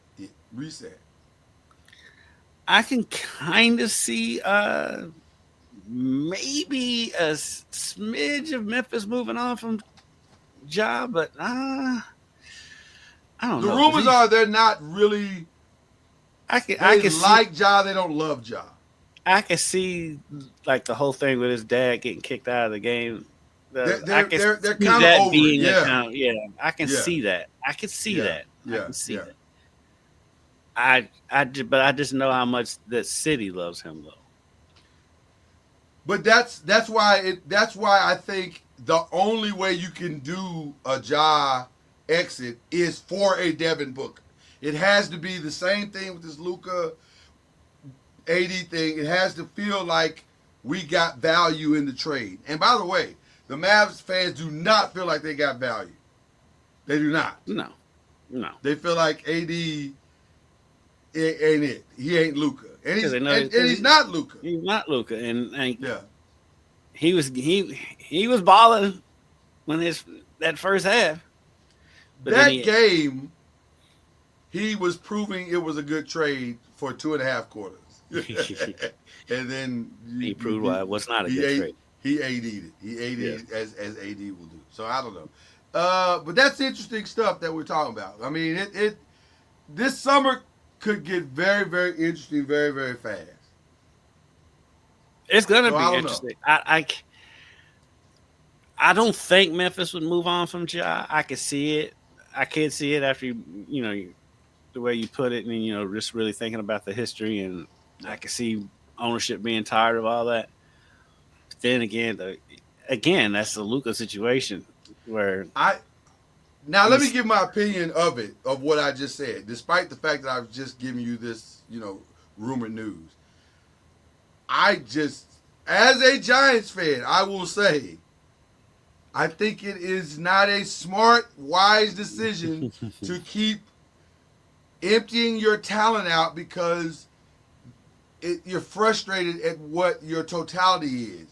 Reset. I can kind of see maybe a smidge of Memphis moving on from Ja, but I don't The know because rumors are they're not really. I They can see like Ja. They don't love Ja. I can see like the whole thing with his dad getting kicked out of the game. I can They're see kind of that over it. being a Yeah. kind of, yeah. I can Yeah. see that. I can see Yeah. that. I Yeah. can see Yeah. that. But I just know how much the city loves him though. But that's why I think the only way you can do a Ja exit is for a Devin Booker. It has to be the same thing with this Luka AD thing. It has to feel like we got value in the trade. And by the way, the Mavs fans do not feel like they got value. They do not. No, no, They feel like AD ain't it. He ain't Luka, and because he's they know and he's not Luka. he's not Luca, and Yeah. he was balling when that first half, but then That game, he was proving it was a good trade for 2.5 quarters. And then he proved why it was not a he good trade. He AD'd it. He AD'd Yes. it as AD will do. So I don't know. But that's interesting stuff that we're talking about. I mean, it this summer could get very, very interesting very, very fast. It's gonna So be I don't know. interesting. I don't think Memphis would move on from Ja. I could see it. I can't see it after you know the way you put it, and just really thinking about the history, and I can see ownership being tired of all that. But then again, that's the Luca situation where Now let me give my opinion of it, of what I just said, despite the fact that I've just given you this, rumored news. As a Giants fan, I will say, I think it is not a smart, wise decision to keep emptying your talent out because you're frustrated at what your totality is.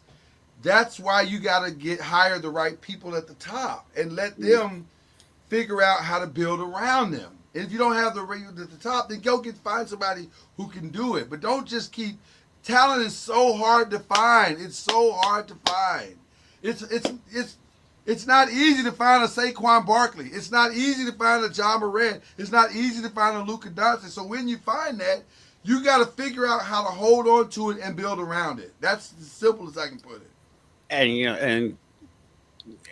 That's why you got to hire the right people at the top and let them figure out how to build around them. And if you don't have the right at the top, then go find somebody who can do it. But don't just keep. Talent is so hard to find. It's so hard to find. It's not easy to find a Saquon Barkley. It's not easy to find a John Morant. It's not easy to find a Luka Doncic. So when you find that, you got to figure out how to hold on to it and build around it. That's as simple as I can put it.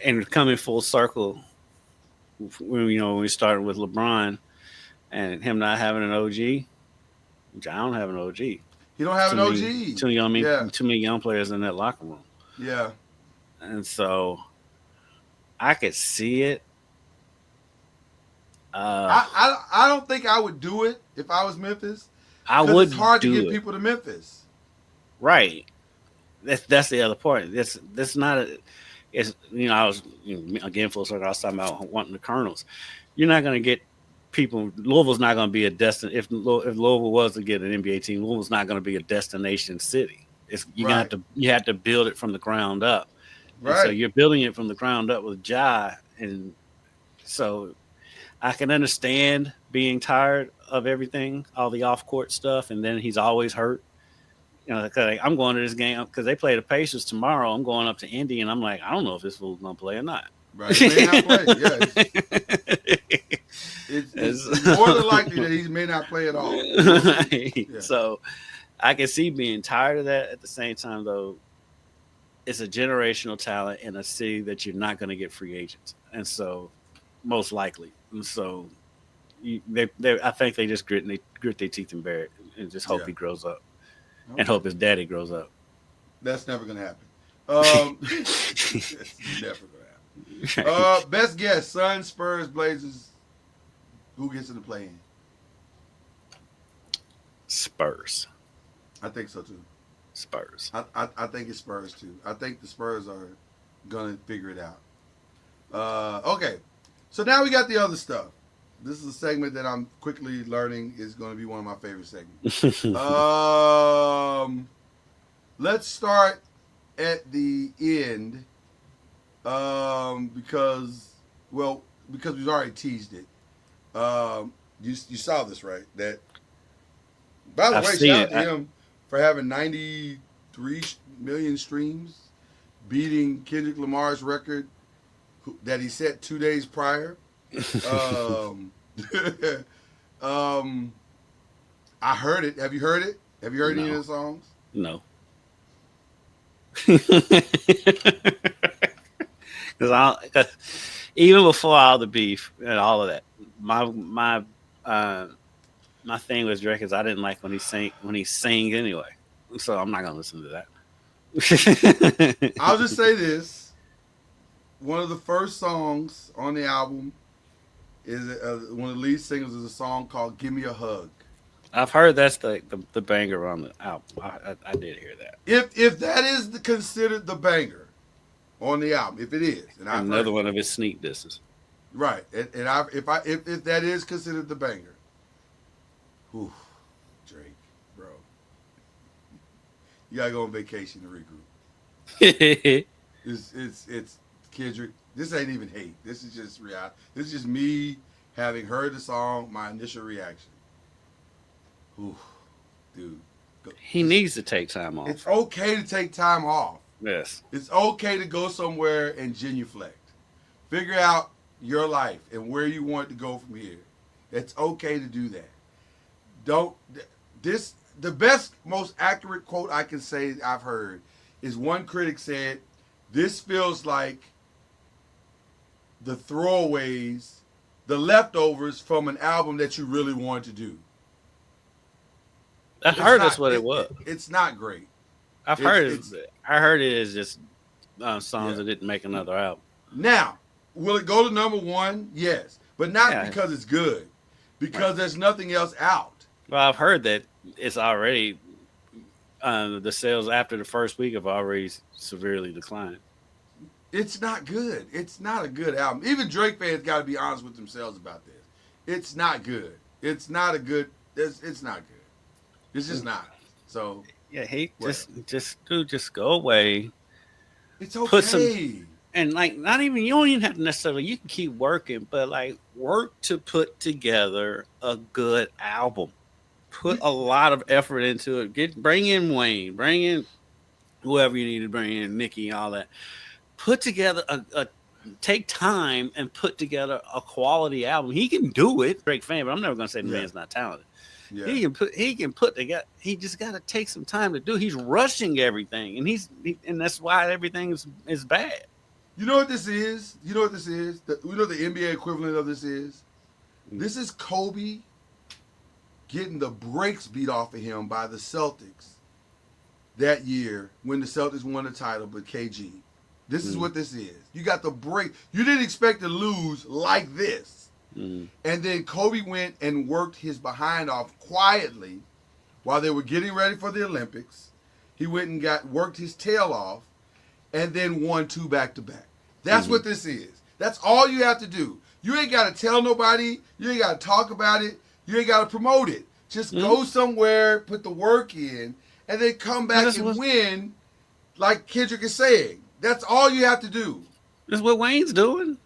And coming full circle, when we started with LeBron and him not having an OG, which I don't have an OG. You don't have an OG. Too many young players in that locker room. Yeah. And so I could see it. I don't think I would do it if I was Memphis. I would. It's hard to do get it. people to Memphis. Right. That's the other part. That's not a. It's I was again full circle. I was talking about wanting the Colonels. You're not going to get people. Louisville's not going to be a destination. If Louisville was to get an NBA team, Louisville's not going to be a destination city. You have to build it from the ground up. Right. And so you're building it from the ground up with Ja, and so I can understand being tired of everything, all the off court stuff, and then he's always hurt. You know, 'cause, like, I'm going to this game because they play the Pacers tomorrow. I'm going up to Indy, and I'm like, I don't know if this fool's gonna play or not. Right, he may not play. Yeah, it's more than likely that he may not play at all. Yeah. So I can see being tired of that. At the same time, though, it's a generational talent in a city that you're not going to get free agents, and so most likely, and so I think they just grit their teeth and bear it, and just hope Yeah. he grows up, Okay. and hope his daddy grows up. That's never gonna happen. It's never gonna happen. Best guess: Suns, Spurs, Blazers. Who gets in the play-in? Spurs. I think so too. Spurs. I think it's Spurs too. I think the Spurs are gonna figure it out. Okay, so now we got the other stuff. This is a segment that I'm quickly learning is going to be one of my favorite segments. Let's start at the end because we've already teased it. You saw this, right? That, by the I've way, seen shout out it. to him for having 93 million streams, beating Kendrick Lamar's record that he set 2 days prior. I heard it. Have you heard it? Have you heard any of the songs? No. Because even before all the beef and all of that, my thing was Drake is I didn't like when he sang anyway, so I'm not gonna listen to that. I'll just say this: one of the first songs on the album is one of the lead singles is a song called "Give Me a Hug." I've heard that's the banger on the album. I did hear that. If that is considered the banger on the album, if it is, and I've Another heard one of his sneak disses. right, and if that is considered the banger, whew, Drake, bro, you gotta go on vacation to regroup. It's Kendrick. This ain't even hate. This is just reality. This is just me having heard the song. My initial reaction. Ooh, dude. He needs to take time off. It's okay to take time off. Yes. It's okay to go somewhere and genuflect. Figure out your life and where you want to go from here. It's okay to do that. The best, most accurate quote I can say I've heard is one critic said, "This feels like the throwaways, the leftovers from an album that you really want to do." I heard that's what it was. It's not great. I've heard it. I heard it is just songs that didn't make another album. Now, will it go to number one? Yes, but not because it's good, because there's nothing else out. Well, I've heard that it's already the sales after the first week have already severely declined. It's not good. It's not a good album. Even Drake fans got to be honest with themselves about this. It's not good. It's not a good. It's not good. It's just not. So yeah, just go away. It's okay. Put some, and like not even you don't even have to necessarily. You can keep working, but like work to put together a good album. Put a lot of effort into it. Bring in Wayne. Bring in whoever you need to bring in, Nicki, all that. Put together take time and put together a quality album. He can do it. Drake fan, but I'm never gonna say the man's not talented. Yeah. He can put together. He just got to take some time to do. He's rushing everything, and that's why everything is bad. You know what this is? You know what this is? We know the NBA equivalent of this is. This is Kobe getting the brakes beat off of him by the Celtics that year when the Celtics won the title, but KG. This is what this is. You got the break. You didn't expect to lose like this. And then Kobe went and worked his behind off quietly while they were getting ready for the Olympics. He went and worked his tail off and then won 2 back-to-back. That's what this is. That's all you have to do. You ain't got to tell nobody. You ain't got to talk about it. You ain't got to promote it. Just go somewhere, put the work in, and then come back and win like Kendrick is saying. That's all you have to do. That's what Wayne's doing.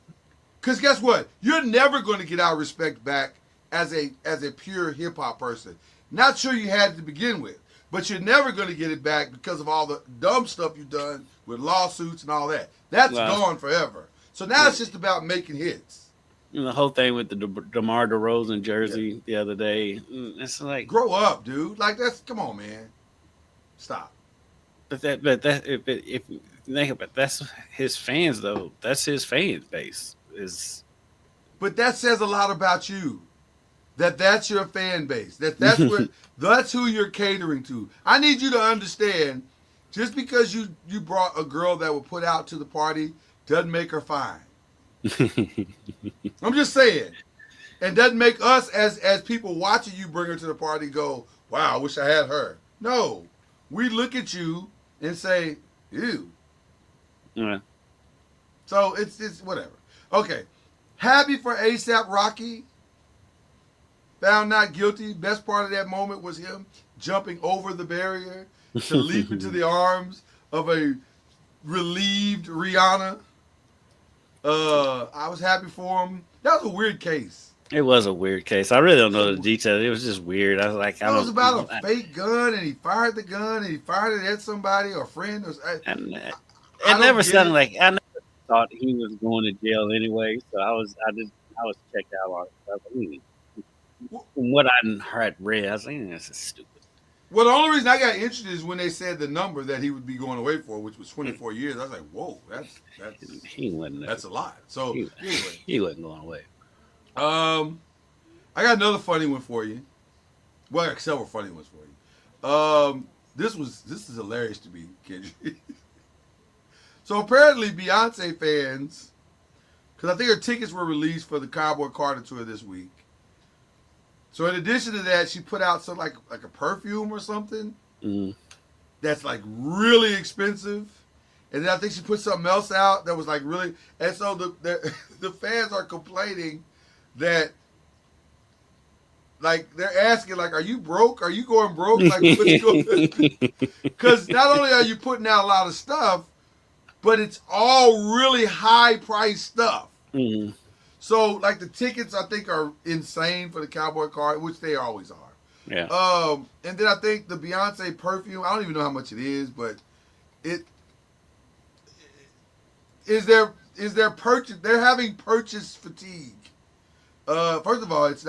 Because guess what? You're never going to get our respect back as a pure hip-hop person. Not sure you had it to begin with. but you're never going to get it back because of all the dumb stuff you've done with lawsuits and all that. That's gone forever. So now it's just about making hits. And the whole thing with the DeMar DeRozan jersey the other day, it's like, grow up, dude. Like come on, man. Stop. But if you think about it, that's his fans though. That's his fan base. But that says a lot about you. That's your fan base. That's what that's who you're catering to. I need you to understand, just because you brought a girl that will put out to the party doesn't make her fine. I'm just saying. And doesn't make us as people watching you bring her to the party go, wow, I wish I had her. No. We look at you and say, ew. Yeah. So it's whatever. Okay. Happy for ASAP Rocky. Found not guilty. Best part of that moment was him jumping over the barrier to leap into the arms of a relieved Rihanna. I was happy for him. That was a weird case. It was a weird case. I really don't know the details. It was just weird. I was like, it was about a fake gun, and he fired the gun, and he fired it at somebody or a friend. It never sounded like I never thought he was going to jail anyway. So I was checked out on it. I was like, From what I had read, I was like, this is stupid. Well, the only reason I got interested is when they said the number that he would be going away for, which was 24 years. I was like, whoa, that's a lot. So anyway, he wasn't going away. I got another funny one for you. Well, I got several funny ones for you. This is hilarious to me, Kendrick. So apparently Beyonce fans, because I think her tickets were released for the Cowboy Carter tour this week. So in addition to that, she put out some like a perfume or something that's like really expensive. And then I think she put something else out that was like really, and so the fans are complaining that, like, they're asking, like, are you broke? Are you going broke? Like, because not only are you putting out a lot of stuff, but it's all really high priced stuff. Mm-hmm. So, like, the tickets, I think, are insane for the Cowboy Card, which they always are. Yeah. And then I think the Beyonce perfume, I don't even know how much it is, but they're having purchase fatigue. First of all, it's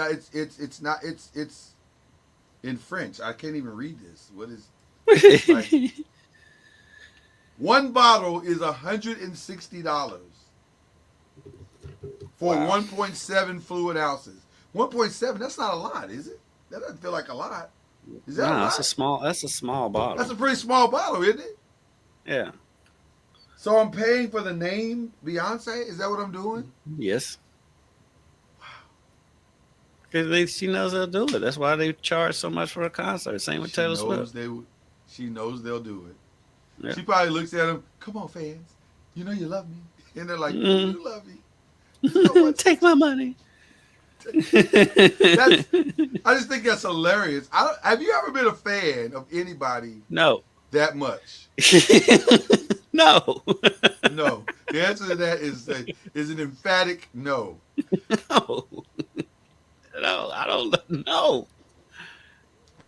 in French. I can't even read this. What is like, one bottle is $160 for 1.7 fluid ounces. 1.7, that's not a lot, is it? That doesn't feel like a lot. Is that a lot? That's a small bottle. That's a pretty small bottle, isn't it? Yeah. So I'm paying for the name Beyonce? Is that what I'm doing? Yes. Because she knows they'll do it. That's why they charge so much for a concert. Same with Taylor Swift. She knows they'll do it. Yeah. She probably looks at them, come on, fans. You know you love me. And they're like, you love me. You know Take my money. I just think that's hilarious. Have you ever been a fan of anybody No. that much? No. No. The answer to that is an emphatic no. No. No, I don't know.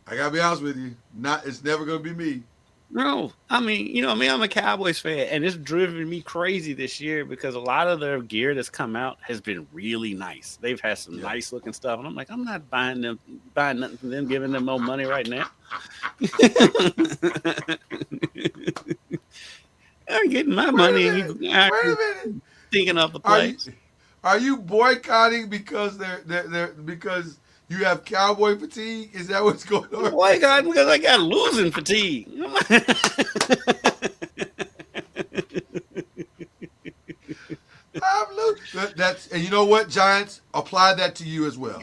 I gotta be honest with you. It's never gonna be me. No, I mean, I'm a Cowboys fan, and it's driven me crazy this year because a lot of their gear that's come out has been really nice. They've had some nice looking stuff, and I'm like, I'm not buying nothing from them, giving them more money right now. I'm getting my money, and you wait a minute. Thinking of the place. Are you boycotting because because you have cowboy fatigue? Is that what's going on? Boycotting because I got losing fatigue. And you know what, Giants? Apply that to you as well.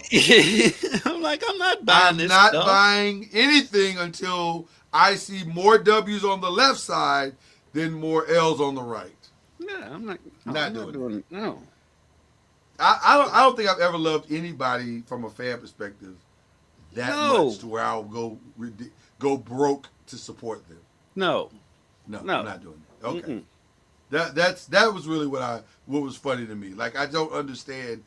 I'm like, I'm not buying this stuff. I'm not buying anything until I see more W's on the left side than more L's on the right. Yeah, I'm not doing it. No. I don't think I've ever loved anybody from a fan perspective that much to where I'll go broke to support them. No, I'm not doing that. Okay, that was really what was funny to me. Like, I don't understand.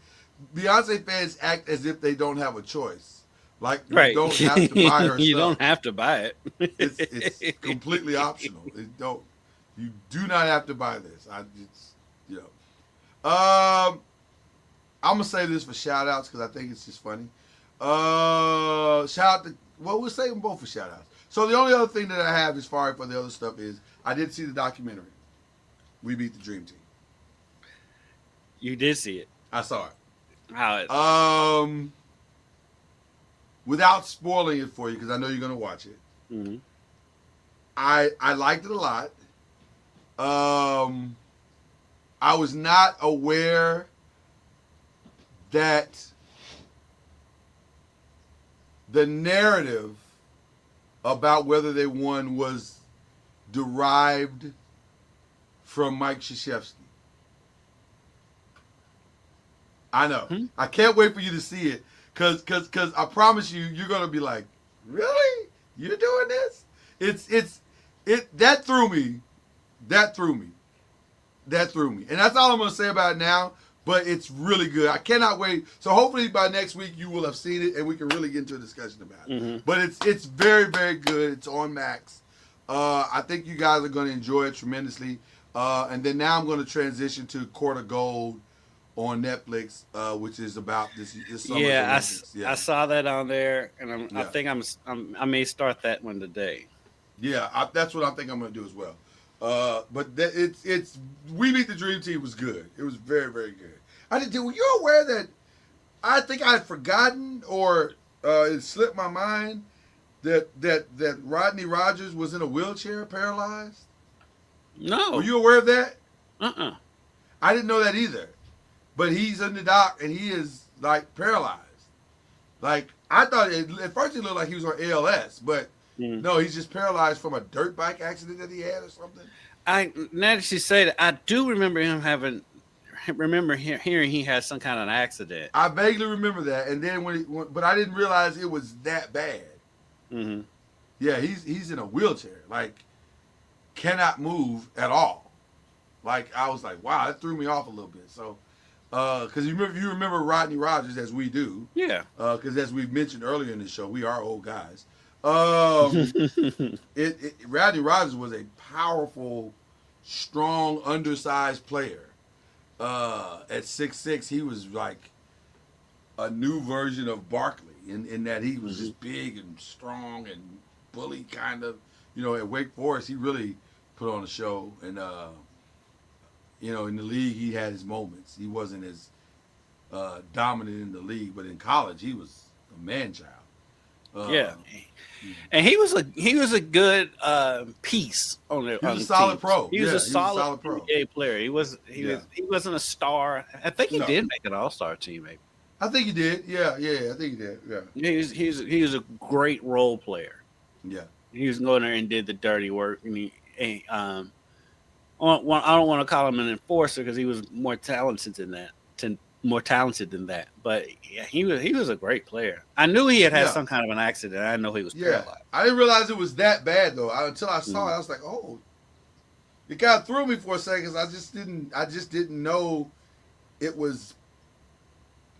Beyonce fans act as if they don't have a choice. Like you Right. don't have to buy her You stuff. don't have to buy It's it. completely optional. You do not have to buy this. You know. I'm gonna say this for shout outs because I think it's just funny. Shout out to we'll save them both for shout outs. So the only other thing that I have as far as for the other stuff is I did see the documentary. We Beat the Dream Team. You did see it. I saw it. How it Without spoiling it for you because I know you're gonna watch it. mhm. I liked it a lot. I was not aware that the narrative about whether they won was derived from Mike Krzyzewski. I know. I can't wait for you to see it because I promise you, you're gonna be like, really? You're doing this? That threw me. That threw me. That threw me. And that's all I'm gonna say about it now. But it's really good. I cannot wait. So hopefully by next week you will have seen it and we can really get into a discussion about it. Mhm. But it's very, very good. It's on Max. I think you guys are going to enjoy it tremendously. And then now I'm going to transition to Court of Gold on Netflix, which is about this summer's Olympics. I saw that on there, and I Yeah. think I may start that one today. Yeah, that's what I think I'm going to do as well. But it's We Beat the Dream Team was good. It was very, very good. Were you aware that I think I had forgotten or it slipped my mind that Rodney Rogers was in a wheelchair, paralyzed? No. Were you aware of that? Uh-uh. I didn't know that either. But he's in the dock and he is like paralyzed. Like I thought at first it looked like he was on ALS, but no, he's just paralyzed from a dirt bike accident that he had or something. Now that you say that, I do remember him hearing he had some kind of an accident. I vaguely remember that, and then but I didn't realize it was that bad. Mm-hmm. Yeah, he's in a wheelchair, like cannot move at all. Like I was like, wow, that threw me off a little bit. So, because you remember Rodney Rogers as we do, Yeah. Because as we've mentioned earlier in the show, we are old guys. Rodney Rogers was a powerful, strong, undersized player. At 6'6", he was like a new version of Barkley in that he was just big and strong and bully kind of. At Wake Forest, he really put on a show. And, in the league, he had his moments. He wasn't as dominant in the league, but in college, he was a man-child. Yeah. And he was a good piece on the. He was a solid pro. He was a solid pro. NBA player. He wasn't a star. I think he did make an All-Star team, maybe. I think he did. Yeah. I think he did. Yeah. He was a great role player. Yeah. He was going there and did the dirty work. I don't want to call him an enforcer because he was more talented than that. But yeah, he was a great player. I knew he had some kind of an accident. I know he was paralyzed. I didn't realize it was that bad though. Until I saw it, I was like, oh, it kind of threw me for a second. I just didn't know it was.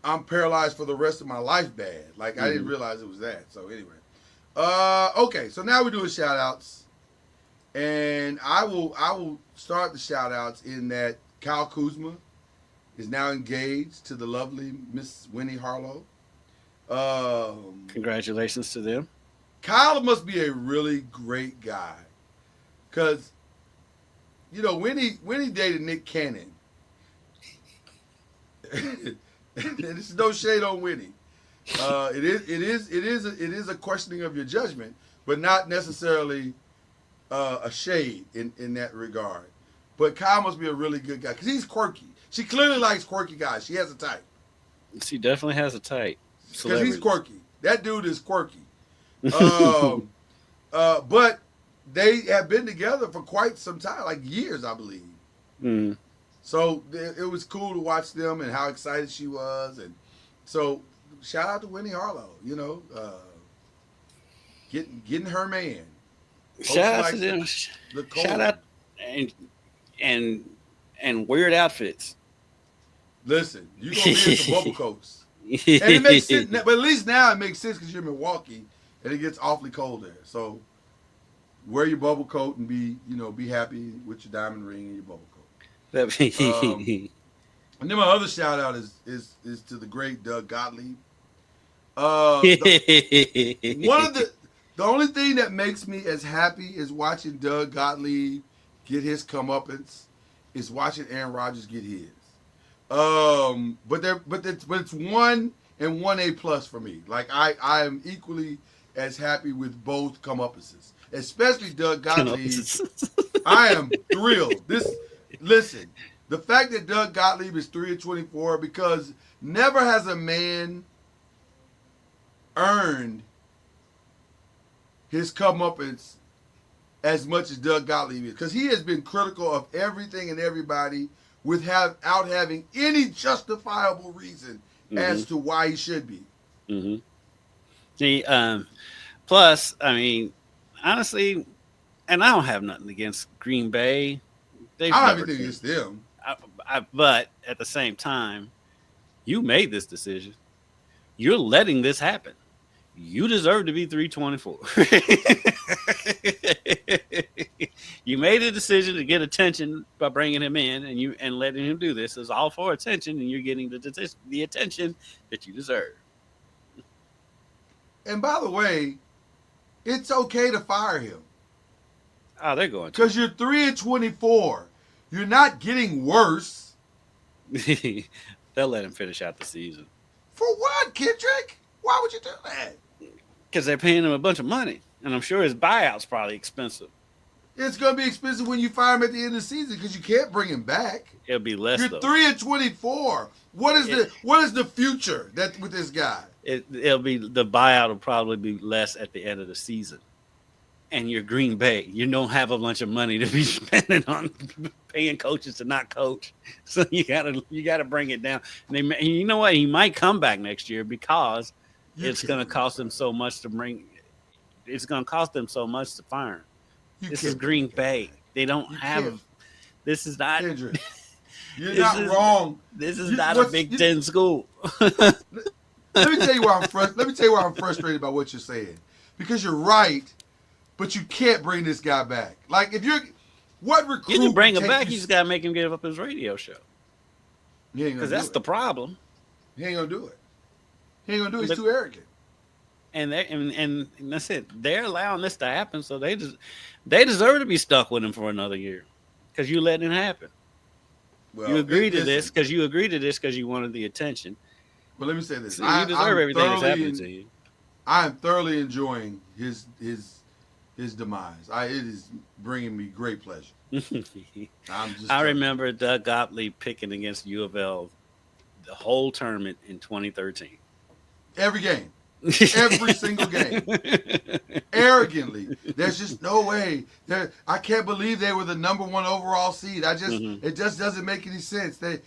I'm paralyzed for the rest of my life. Bad. Like I didn't realize it was that. So anyway, okay. So now we're doing shout outs, and I will start the shout outs in that Kyle Kuzma is now engaged to the lovely Miss Winnie Harlow. Congratulations to them. Kyle must be a really great guy, because Winnie dated Nick Cannon. There's no shade on Winnie. It is a questioning of your judgment, but not necessarily a shade in that regard. But Kyle must be a really good guy because he's quirky. She clearly likes quirky guys. She has a type. She definitely has a type. Because he's quirky. That dude is quirky. But they have been together for quite some time, like years, I believe. Mm. So it was cool to watch them and how excited she was. And so shout out to Winnie Harlow, getting her man. Shout out to them. Shout out and weird outfits. Listen, you're going to be in some bubble coats. And it makes sense, but at least now it makes sense because you're in Milwaukee and it gets awfully cold there. So wear your bubble coat and be happy with your diamond ring and your bubble coat. And then my other shout out is to the great Doug Gottlieb. One of the only thing that makes me as happy as watching Doug Gottlieb get his comeuppance is watching Aaron Rodgers get his. But it's 1 and 1 A+ for me. Like I am equally as happy with both comeuppances, especially Doug Gottlieb. I am thrilled. Listen, the fact that Doug Gottlieb is 3-24 because never has a man earned his comeuppance as much as Doug Gottlieb is, because he has been critical of everything and everybody without having any justifiable reason as to why he should be. Mm-hmm. See, plus, I mean, honestly, and I don't have nothing against Green Bay. I don't have anything against them. But at the same time, you made this decision. You're letting this happen. You deserve to be 324. You made a decision to get attention by bringing him in and letting him do this. It's all for attention, and you're getting the attention that you deserve. And by the way, it's okay to fire him. Oh, they're going to. Because you're 3-24. You're not getting worse. They'll let him finish out the season. For what, Kendrick? Why would you do that? Because they're paying him a bunch of money. And I'm sure his buyout's probably expensive. It's going to be expensive when you fire him at the end of the season because you can't bring him back. It'll be less, You're though. 3-24. What is the future with this guy? It'll be, the buyout will probably be less at the end of the season. And you're Green Bay. You don't have a bunch of money to be spending on paying coaches to not coach. So you gotta bring it down. And you know what? He might come back next year because it's going to cost them so much to bring. It's going to cost them so much to fire him. This is Green Bay. They don't have. This is not. Kendrick, you're not wrong. This is not a Big Ten school. Let me tell you why I'm frustrated by what you're saying, because you're right. But you can't bring this guy back. Like, what recruit? You can bring him back. You just gotta make him give up his radio show. Because that's the problem. He ain't gonna do it. He ain't gonna do it. He's too arrogant. And that's it. They're allowing this to happen, so they deserve to be stuck with him for another year because you let it happen. Well, you agreed to this because you wanted the attention. Well, let me say this: so you deserve everything that's happening to you. I am thoroughly enjoying his demise. It is bringing me great pleasure. I remember Doug Gottlieb picking against U of L the whole tournament in 2013. Every game. Every single game. Arrogantly. There's just no way. I can't believe they were the number 1 overall seed. It just doesn't make any sense. They're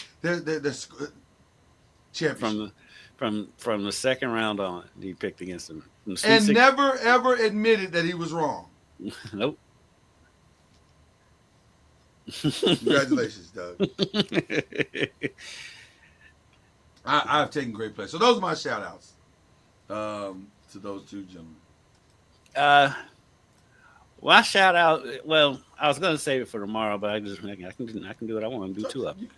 championship. From the second round on, he picked against them. And never, ever admitted that he was wrong. Nope. Congratulations, Doug. I've taken great pleasure. So those are my shout-outs to those two gentlemen. Well, shout out. Well, I was gonna save it for tomorrow, but I can do what I want to do. Two of them.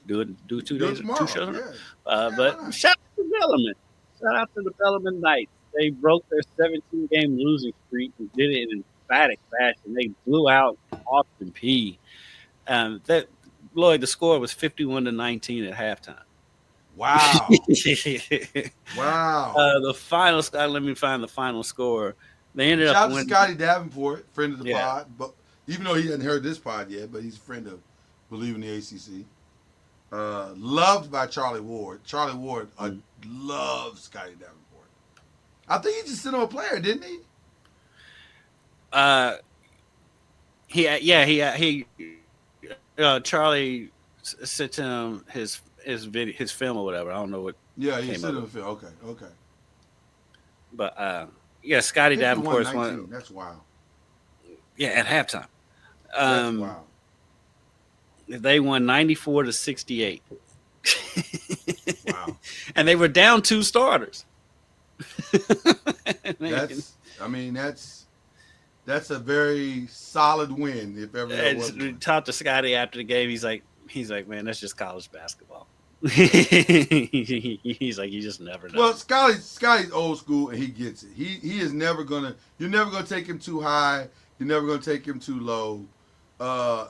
Do 2 days. Tomorrow, 2 shows. Yeah. But shout out to Bellarmine. Shout out to the Bellarmine Knights. They broke their 17-game losing streak and did it in emphatic fashion. They blew out Austin P. Lloyd, the score was 51-19 at halftime. Wow. Wow. The final score. Let me find the final score. They ended Shout up out to Scotty Davenport, friend of the Yeah. pod. But even though he hadn't heard this pod yet, but he's a friend of Believe in the ACC. Loved by Charlie Ward. Charlie Ward loves Scotty Davenport. I think he just sent him a player, didn't he? Charlie sent him his video, his film or whatever. I don't know what. Yeah, he sent him a film. Okay. But Scotty Davenport is one. That's wild. Yeah, at halftime. That's wild. They won 94-68. Wow. And they were down 2 starters. That's a very solid win if ever there was We one. talked to Scotty after the game. He's like, man, that's just college basketball. Yeah. He's like, you just never know. Well, Scotty's old school and he gets it. He is never gonna. You're never gonna take him too high. You're never gonna take him too low.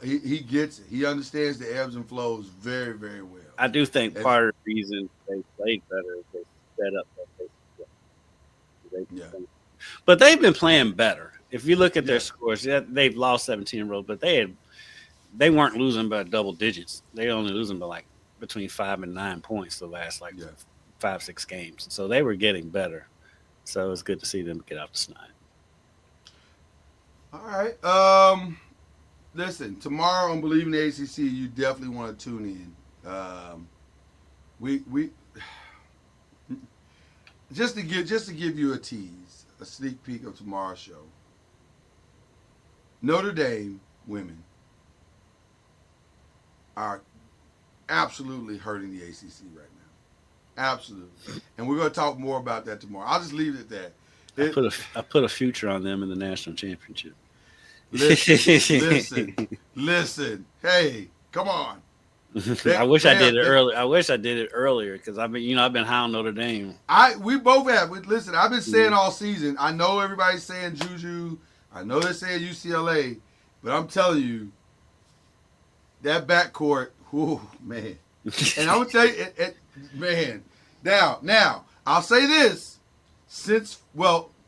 He gets it. He understands the ebbs and flows very, very well. I do think part of the reason they played better is they set up that Yeah. But they've been playing better. If you look at their Yeah. scores, they've lost 17 in a row, but they weren't losing by double digits. They only losing by like between 5 and 9 points the last Yeah. 5-6 games. So they were getting better. So it's good to see them get off the snide. All right. Listen, tomorrow on Believe in the ACC, you definitely want to tune in. We just to give you a tease, a sneak peek of tomorrow's show. Notre Dame women are absolutely hurting the ACC right now. Absolutely. And we're going to talk more about that tomorrow. I'll just leave it at that. I put a future on them in the national championship. Listen. Hey, come on. I wish I did it early. I wish I did it earlier because I've been high on Notre Dame. We both have. Listen, I've been saying all season. I know everybody's saying Juju. I know they're saying UCLA, but I'm telling you, that backcourt, whoo, man. And I'm gonna tell you, man. Now, I'll say this.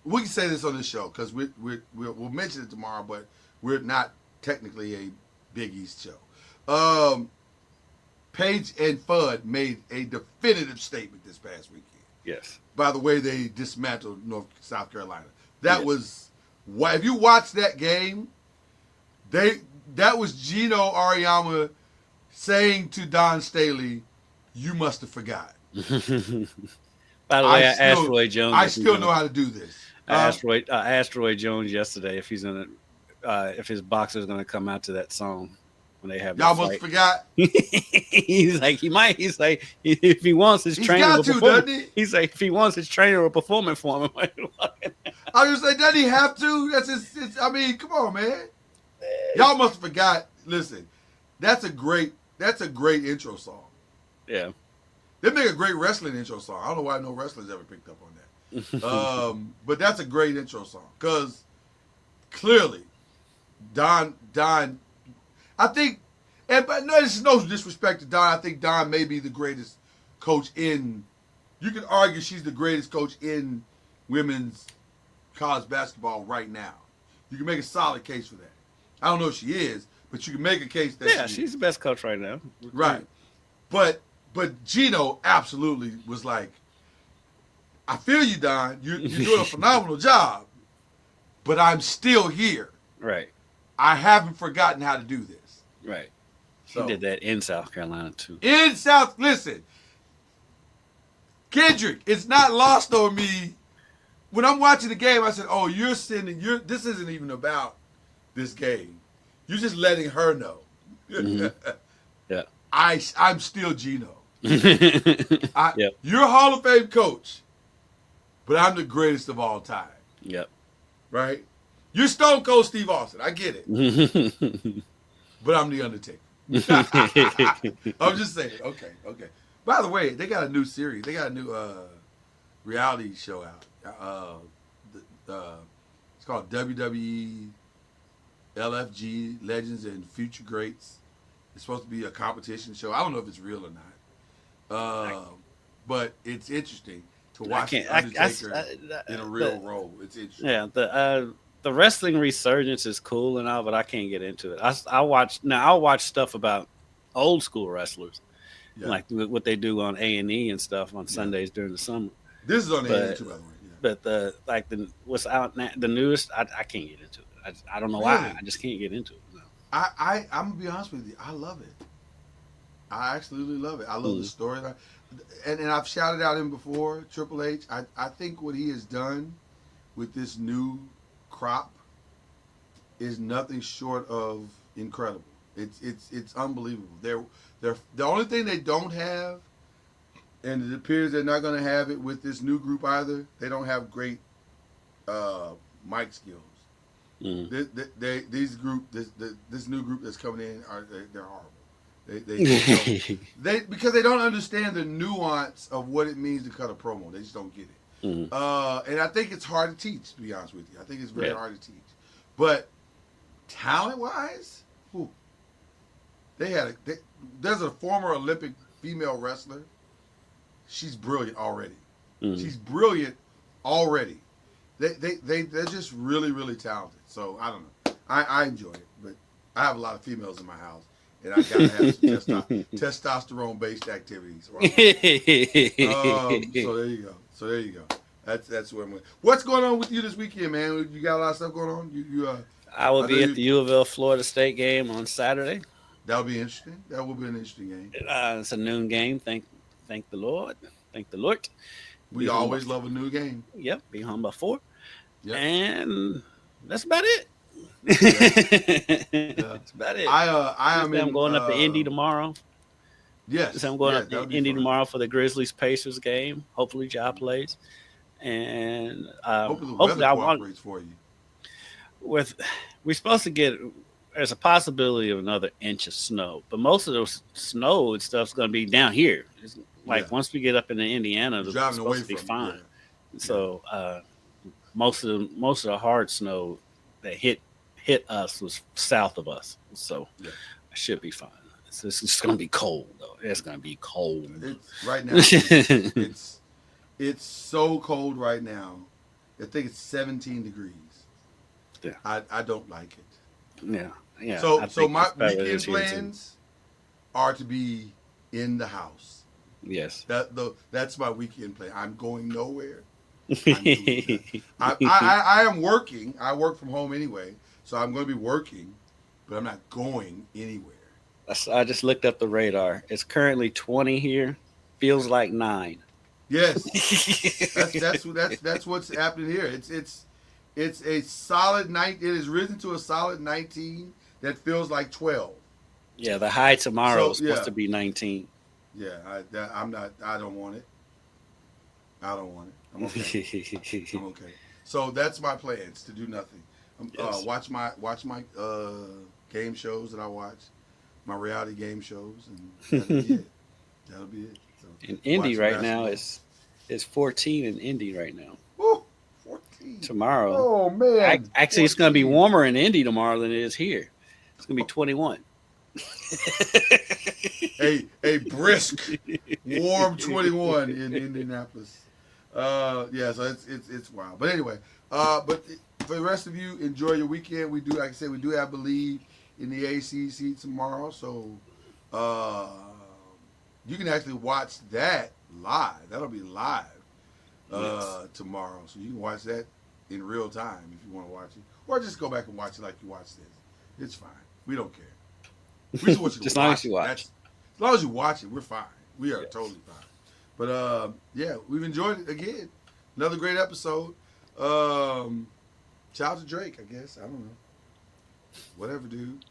We can say this on this show because we'll mention it tomorrow, but we're not technically a Big East show. Page and Fudd made a definitive statement this past weekend. Yes. By the way, they dismantled South Carolina. That was why. If you watch that game, that was Gino Auriemma saying to Don Staley, "You must have forgot." By the way, I asked Roy Jones. I still know how to do this. I asked Roy Jones yesterday if he's gonna, if his boxer's gonna come out to that song when they have. Y'all must have forgot. He's like he might. He's like if he wants his trainer will perform. Doesn't he? He's like if he wants his trainer will perform it for him. I was like, doesn't he have to? That's his. I mean, come on, man. Y'all must have forgot. Listen, that's a great intro song. Yeah. They make a great wrestling intro song. I don't know why no wrestlers ever picked up on that. But that's a great intro song because clearly, Don, I think, but no, this is no disrespect to Don. I think Don may be the greatest coach in. You can argue she's the greatest coach in women's college basketball right now. You can make a solid case for that. I don't know if she is, but you can make a case that she's the best coach right now. Right. But Gino absolutely was like, I feel you, Don. You're doing a phenomenal job, but I'm still here. Right. I haven't forgotten how to do this. Right. So, he did that in South Carolina too. Listen, Kendrick, it's not lost on me. When I'm watching the game, I said, "Oh, this isn't even about this game. You're just letting her know." Mm-hmm. Yeah. I'm still Gino. Yep. You're a Hall of Fame coach, but I'm the greatest of all time. Yep. Right? You're Stone Cold Steve Austin. I get it. But I'm the Undertaker. I'm just saying. Okay. By the way, they got a new series. They got a new reality show out. It's called WWE LFG Legends and Future Greats. It's supposed to be a competition show. I don't know if it's real or not. But it's interesting to watch Undertaker in a real role. It's interesting. Yeah, the wrestling resurgence is cool and all, but I can't get into it. I'll watch stuff about old school wrestlers, like what they do on A&E and stuff on Sundays during the summer. This is on A&E too, by the way. Yeah. But what's out now, the newest, I can't get into it. I don't know why. I just can't get into it. No. I'm gonna be honest with you. I love it. I absolutely love it. I love the storyline, and I've shouted out him before. Triple H. I think what he has done with this new crop is nothing short of incredible. It's unbelievable. They're the only thing they don't have and it appears they're not going to have it with this new group either. They don't have great mic skills. This new group that's coming in they're horrible. They because they don't understand the nuance of what it means to cut a promo. They just don't get it. And I think it's hard to teach. To be honest with you, I think it's very hard to teach. But talent wise, there's a former Olympic female wrestler. She's brilliant already. She's brilliant already. They're just really, really talented. So I don't know. I enjoy it, but I have a lot of females in my house, and I gotta have some testosterone based activities. So there you go. That's where I'm at. What's going on with you this weekend, man? You got a lot of stuff going on. I will be at the U of L Florida State game on Saturday. That'll be interesting. That will be an interesting game. It's a noon game. Thank the Lord. Thank the Lord. We always love a new game. Yep. Be home by 4. Yep. And that's about it. That's about it. I'm going up to Indy tomorrow. Yes. I'm going up to Indy tomorrow for the Grizzlies Pacers game. Hopefully, Ja plays. And hopefully the weather cooperates for you. We're supposed to get. There's a possibility of another inch of snow, but most of those snow and stuff's going to be down here. It's once we get up into Indiana, it's supposed to be fine. Yeah. So most of the hard snow that hit us was south of us, so it should be fine. It's just going to be cold though. It's going to be cold. Right now. It's so cold right now. I think it's 17 degrees. Yeah, I don't like it. Yeah. So my weekend plans are to be in the house. Yes. That's my weekend plan. I'm going nowhere. I am working. I work from home anyway, so I'm going to be working, but I'm not going anywhere. I just looked up the radar. It's currently 20 here. Feels like 9. Yes. That's what's happening here. It's a solid night. It has risen to a solid 19 that feels like 12. Yeah, the high tomorrow is supposed to be 19. Yeah, I don't want it. I don't want it. I'm okay. I'm okay. So that's my plans, to do nothing. Watch my game shows that I watch, my reality game shows, and that'll be it. That'll be it. So in Indy right now, it's 14 in Indy right now. Woo, 14. Tomorrow. Oh, man. Actually, it's going to be warmer in Indy tomorrow than it is here. It's going to be 21. a brisk, warm 21 in Indianapolis. So it's wild. But anyway, but for the rest of you, enjoy your weekend. We do, like I said, we do have Believe in the ACC tomorrow. So you can actually watch that live. That'll be live tomorrow. So you can watch that in real time if you want to watch it. Or just go back and watch it like you watch this. It's fine. We don't care. We just want you to as long as you watch. As long as you watch it, we're fine. We are totally fine. But we've enjoyed it again. Another great episode. Shout out to Drake, I guess. I don't know. Whatever, dude.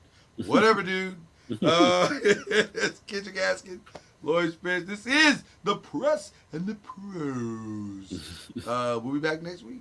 It's Kitchen Gaskin, Lloyd Spence. This is the Press and the Pros. We'll be back next week.